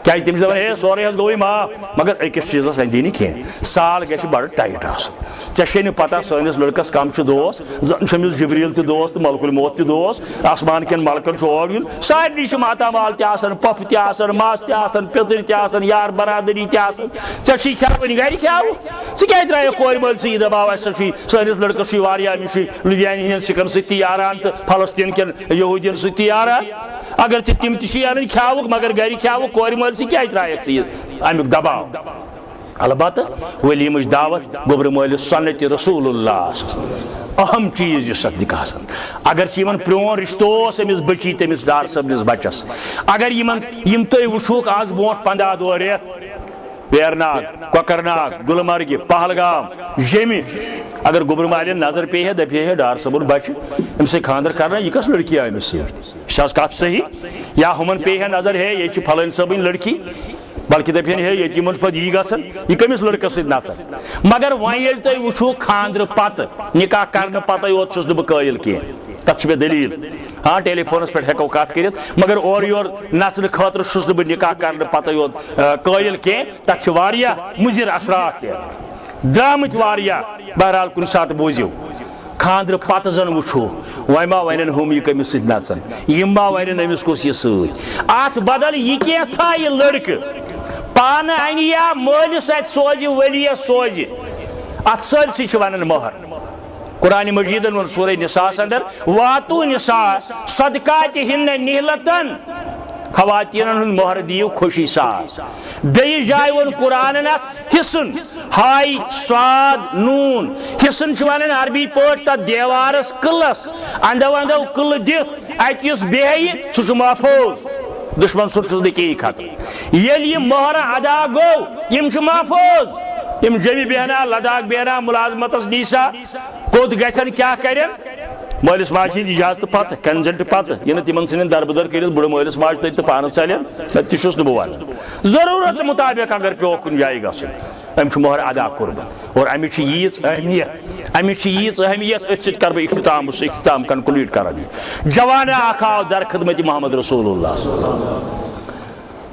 S1: کیا تمس دپان ہے سورے حض گوئی معاف مگر أکس چیزس اندی نی کی سال گژھِ بڑ ٹائٹ آسن ژےٚ چھے نہٕ پتہ سٲنِس لڑکس کم چھُ دوست زن چھُ أمِس جبریل تہِ دوست تہٕ ملکُل موت تہِ دوست آسمان کٮ۪ن ملکن چھُ اور یُن سارنٕے چھِ ماتامال تہِ آسان پۄپھٕ تہِ آسان ماس تہِ آسان پیٚتٕر تہِ آسان یار برادری تہِ آسان ژےٚ چھُے کھٮ۪وٕنۍ گرِ کھٮ۪و ژٕ کیازِ ترٛایکھ کورِ مٲلۍ یہِ دباو اَسہِ چھُے سٲنِس لڑکس چھُے واریاہ أمِس چھُے لُدھیانہِ ہٕنٛدٮ۪ن سِکن سۭتۍ تہِ یاران تہٕ فلسطیٖن کٮ۪ن یہوٗدین سۭتۍ تہِ یاران اگر ژےٚ تِم تہِ چھِ انٕنۍ کھٮ۪وُکھ مگر گرِ کھٮ۪وُکھ کورِ مٲلۍ ژٕ کیازِ ترٛایکھ ژٕ یہِ امیُک دباو البتہ ولیمٕچ دعوت گوبر مٲلِس سنت رسول اللہ اہم چیز یہ نکاح اگر یمن پرون رشتہ امس بچی تمس ڈار صبنس بچس اگر یم تھی وچھوک آز برونٹ 15 دہ ریت ویرناگ کوکرناگ گلمرگہ پہلگام جیمہ اگر گوبر مالین نظر پی ہے دپی ہے ڈار صبن بچہ ام سے خاندر کرنا یہ کس لڑکی آئی مس ست کت صحیح یا ہمن پی ہے نظر ہے یہ پھلن صبن لڑکی بلکہ دپین ہے یہ من پہ یہ گھن یہ کمس لڑکس ست نژان مگر وۄنۍ ییٚلہِ تُہۍ وٕچھو خاندر پتہٕ نکاح کرنے پتہ یوت چھُس نہٕ بہٕ قٲیل کینٛہہ تتھ چھِ مےٚ دلیٖل ہاں ٹیلی فونس پہ ہیٚکو کتھ کٔرِتھ مگر اورٕ یور نژنہٕ خٲطرٕ چھُس نہٕ بہٕ نکاح کرنے پتہ یوت قٲیل کینٛہہ تتھ چھِ واریاہ مُضِر اثرات تہِ درٛامٕتۍ واریاہ بہرحال کُنہِ ساتہٕ بوٗزِو خاندر پتہ زن وٕچھو وۄنۍ ما ونن ہُم یہِ کٔمِس سۭتۍ نژان یِم ما ونن أمِس کُس یہِ سۭتۍ اتھ بدل یہِ کینٛژھا یہِ لڑکہٕ پانہ انہِ یا مٲلِس اتھِ سوزِ ؤلِیس سوزِ اتھ سٲرسٕے چھِ ونان مہر قرآن مجیدن ووٚن سورہ نساءس اندر واتو نساء صدقاتہن نہلتن خواتینن ہند مہر دیو خوشی ساز بیٚیہِ جایہِ ووٚن قرآنن اتھ حصن ہاے صاد نون حصن چھِ ونان عربی پٲٹھۍ تتھ دیوارس قلس اندو اندو قلہٕ دِتھ اتہِ یُس بیٚہہِ سُہ چھُ محفوظ دشمن سُر چھُس نہٕ کِہیٖنۍ خطر ییٚلہِ یہِ مہر ادا گوٚو یِم چھِ محفوظ یِم جیٚمہِ بیہنا لداخ بیہنا ملازمتس نیٖسا کوٚت گژھن کیٛاہ کرن مٲلِس ماجہِ ہِنٛدِ اجازتہٕ پتہٕ کنزنٹ پتہٕ یہِ نہٕ تِمن ژھٕنن دربدر کٔرِتھ بٕڑٕ مٲلِس ماجہِ تتہِ تہٕ پانہٕ ژلن تہِ چھُس نہٕ بہٕ ونان ضروٗرت مُطابق اگر پیوٚو کُنہِ جایہِ گژھُن أمۍ چھُ مہر ادا کوٚرمُت اور امِچ چھِ ییٖژ اہمیت أتھۍ سۭتۍ کرٕ بہٕ اختتام کنکلیوٗڈ کران یہِ جوانا اکھ آو در خدمت محمد رسول اللہ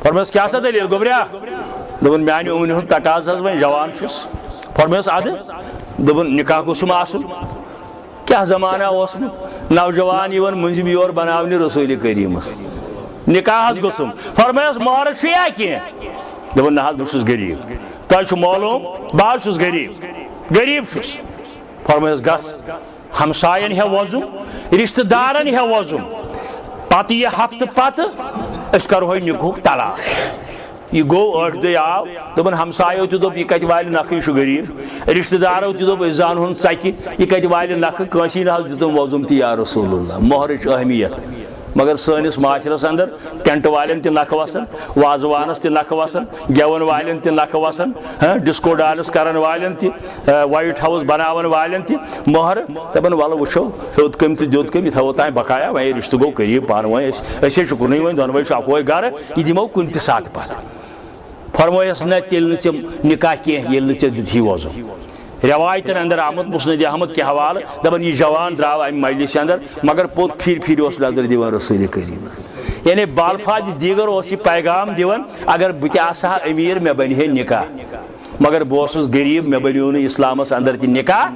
S1: فرمٲیس کیٛاہ سا دلیٖل گوٚبریا دوٚپُن میانہِ اُمنہِ ہُنٛد تقاضہٕ حظ وۄنۍ جوان چھُس فرمٲیس اَدٕ دوٚپُن نکاح گوٚژھُم آسُن کیٛاہ زمانہ اوسمُت نوجوان یِوان مٔنٛزِم یور بناونہِ رسوٗلِ کریٖمس نکاح حظ گوٚژھُم فرمٲیس مہر چھُ یا کینٛہہ دوٚپُن نہ حظ بہٕ چھُس غریٖب تۄہہِ چھُ معلوٗم بہٕ حظ چھُس غریٖب چھُس فرمٲیس گژھ ہمساین ہے وۄزُم رشتہٕ دارن ہے وۄزُم پتہٕ یہِ ہفتہٕ پتہٕ أسۍ کرہوے نِکہُک تلاش یہ گوٚو ٲٹھ دۄہ آو دوٚپُن ہمسایو تہِ دوٚپ یہِ کتہِ والہِ نکھٕ یہِ چھُ غریٖب رشتہٕ دارو تہِ دوٚپ أسۍ زانہون ژکہِ یہِ کتہِ والہِ نکھٕ کٲنٛسی نہ حظ دِتُم وۄزُم تہِ یا رسول اللہ مہرٕچ اہمیت مگر سٲنِس معاشرس اندر ٹینٹ والٮ۪ن تہِ نکھٕ وسان وازوانس تہِ نکھٕ وسان گٮ۪ون والٮ۪ن تہِ نکھٕ وسان ڈسکو ڈانس کرن والٮ۪ن تہِ وایٹ ہاوُس بناون والٮ۪ن تہِ مہر دپان ولہٕ وٕچھو ہیوٚت کٔمۍ تہٕ دیُت کٔمۍ یہِ تھاوو تانۍ بقایا وۄنۍ رشتہٕ گوٚو قریٖب پانہٕ ؤنۍ أسۍ ہے چھِ کُنُے وۄنۍ دۄنوَے چھُ اکوے گرٕ یہِ دِمو کُنہِ تہِ ساتہٕ پتہٕ فرمٲیس نہ تیٚلہِ نہٕ ژےٚ نکاح کینٛہہ ییٚلہِ نہٕ ژےٚ دِتھی وۄزُم روایتن اندر آمد مسند احمد کے حوالہ دپان یہ جوان درٛاو امہِ مجلس اندر مگر پوٚت پھِرِ اوس نظر دِوان رسول کریٖمس یعنی بالفاظ دیگر اوس یہِ پیغام دِوان اگر بہٕ تہِ آسہٕ ہا أمیٖر مےٚ بنہِ ہے نکاح مگر بہٕ اوسُس غریٖب مےٚ بنیو نہٕ اسلامس اندر تہِ نکاح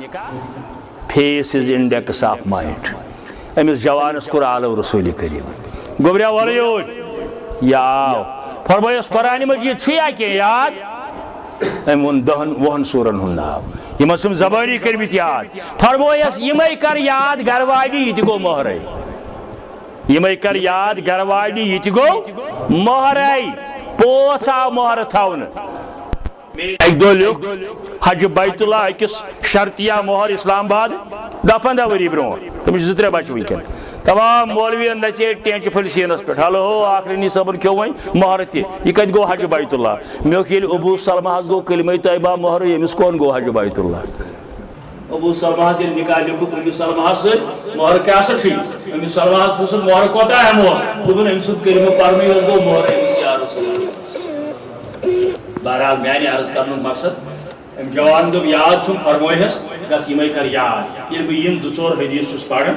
S1: face is index of mind أمِس جوانس کوٚر آلو رسول کریٖم گوٚبریا وَلہٕ یوٗرۍ یہِ آو فرمٲیس قرآن مجیٖد چھُ یا کینٛہہ یاد أمۍ ووٚن 10-20 سوٗرن ہُنٛد ناو یِمن چھُم زبٲنی کٔرمٕتۍ یاد فرمٲیس یِمے کر یاد گرٕ واجنہِ یہِ تہِ گوٚو مہرے یِمے کر یاد گرٕ واجنہِ یہِ تہِ گوٚو مہرے پوژھ آو مہر تھاونہٕ اکہِ دۄہ لیوٚکھ حج بیت اللہ أکِس شرطیہ مہر اسلام آباد 10-15 ؤری برونٛٹھ تٔمِس چھِ 2-3 بچہِ وٕنکیٚن تمام مولوین نژے ٹینچہِ پھٔلۍ سیٖنس پٮ۪ٹھ ہلو آخرنی صٲبن کھیوٚو وۄنۍ مہر تہِ یہِ کتہِ گوٚو حج بیت اللہ مےٚ ووٚنُکھ ییٚلہِ ابوٗ سلمہس گوٚو کلمے طیبہ مہرٕے أمِس کون گوٚو حج بیت اللہ ابوٗ سلمہس ییٚلہِ نکاح لیوٚکھُکھ أمِس سلمہس سۭتۍ مہر کیٛاہ سا چھُے أمِس سلمہس پرٛژھُن مہر کوتاہ ہٮ۪موس دوٚپُن أمۍ سُنٛد کلمہٕ پرنٕے حظ گوٚو مہر أمِس یا رسول اللہ بہرحال میانہِ عرض کرنُک مقصد أمۍ جوان دوٚپ یاد چھُم فرمٲیہس گژھ یِمے کر یاد ییٚلہِ بہٕ یِم 2-4 حدیٖث چھُس پران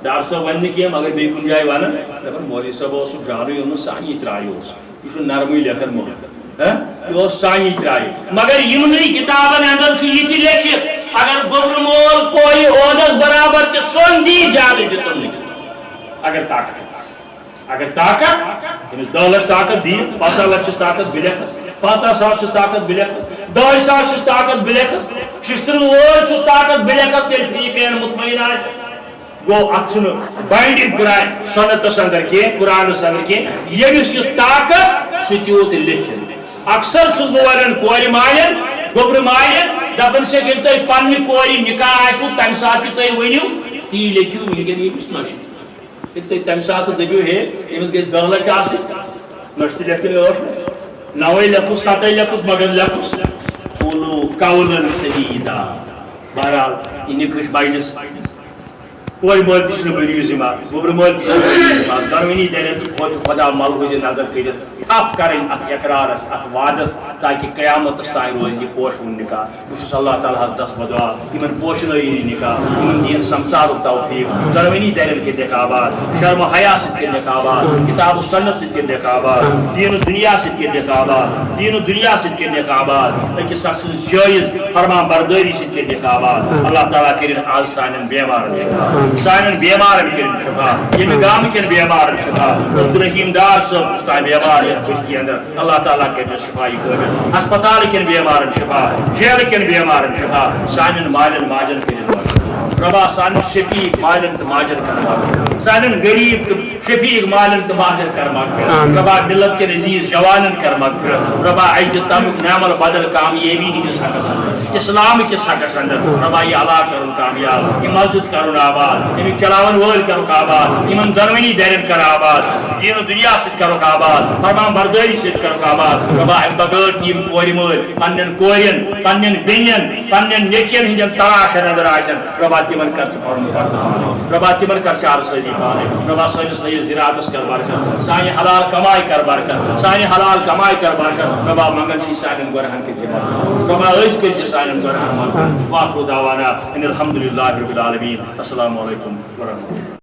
S1: ڈاکٹر صٲب ون نہٕ کینٛہہ مگر بیٚیہِ کُنہِ جایہِ ونان دپان مولوی صٲب اوسُکھ جانٕے اوٚنمُت سانہِ یہِ ترٛایہِ اوس یہِ چھُ نرمٕے لیکھان مہر یہِ اوس سانہِ ترٛایہِ مگر یِمنٕے کِتابن اندر چھُ یہِ تہِ لیکھِتھ اگر گوٚبرٕ مول کویہِ عہدس برابر تہِ سۄن دی زیادٕ دِتُن لیکھِتھ اگر طاقت أمِس 10 لچھ طاقت دِیہِ 15 لچھ چھُس طاقت بہٕ لیکھس 50 ساس چھُس طاقت بہٕ لیکھس 10 ساس چھُس طاقت بہٕ لیکھس شِشتٕرٕن وٲلۍ چھُس طاقت بہٕ لیکھس ییٚلہِ فریقین مطمعین آسہِ گوٚو اتھ چھُنہٕ باینڈنگ قرآن سنتس اندر کینٛہہ قرآنس اندر کینٛہہ ییٚمِس یہِ طاقت سُہ تیوٗت لیکھِتھ اکثر چھُس بہٕ ونان کورِ مالٮ۪ن گوٚبرٕ مالٮ۪ن دپان چھِکھ ییٚلہِ تۄہہِ پننہِ کورِ نکاح آسوٕ تمہِ ساتہٕ تہِ تُہۍ ؤنِو تی لیکھِو وٕنکیٚن ییٚمِس نۄشہِ ییٚلہِ تُہۍ تمہِ ساتہٕ دٔپِو ہے أمِس گژھِ 10 لچھ آسٕنۍ نۄشہِ تہِ لیکھِو 8 لچھ 9 لیکھُس 7 لیکھُس مگر لیکھُس قولو قولاً سدیٖدا بہرحال یہ نکش مجلس کور مول تہ بریو ذمہ گوبر مول تہ ذمہ دونونی دین خدا ملحوظ نظر کرت تھپ کریں ات اقرارس ات وعدس تاکہ قیامتس تان روز یہ پوشون نکاح بہت اللہ تعالیٰ دس بدعا ان پوشنی نکاح ان دین سمسار توفیق دونونی دین کے نکاحات شرم و حیا ست کے نکاحات کتاب و سنت ست کے نکاحات دین و دنیا ست کے نکاحات دین و دنیا ست کے نکاحات اکس شخص جائز فرمان برداری ست کے نکاحات اللہ تعالیٰ کرن آج سانن بیمارن شفا سانن بیمارن کرن شفا یہ گام کن بیمارن شفا عبدالرحیم دار صاحب استاد بیمار کشتی اندر اللہ تعالیٰ کرن شفائی قابل ہسپتال کن بیمارن شفا جیل کن بیمارن شفا سانن مالن ماجن کرن ربا سانن شفیق مالن تو ماجن کرن سانن غریب شفیق مالن تو ماجن کرن ربا ملت کے عزیز جوانن کرن ربا عزت تمک نعمل بدل کامیابی ہندس حقس اندر اسلام کس حقس اندر ربا یہ علا کرن کامیاب یہ مسجد کرن آباد یہ چلاون وول کرن آباد یمن دونونی دین کر آباد دین و دنیا ست کرن آباد فرمان برداری ست کرن آباد ربا بغیر تیم کوری مول پنن کورین پنن بینین پنن نیکین ہندن تلاش اندر آسن ربا تمن کر پرن پڑھنا ربا تمن کر چار سازی پانے ربا سانس نئی زراعتس کر برکت سانی حلال کمائی کر برکت سانی حلال کمائی کر برکت ربا منگن شی سانن گرہن کی تمام ربا عز کر سانن گرہن واخر دعوانا ان الحمدللہ رب العالمین السلام علیکم ورحمۃ اللہ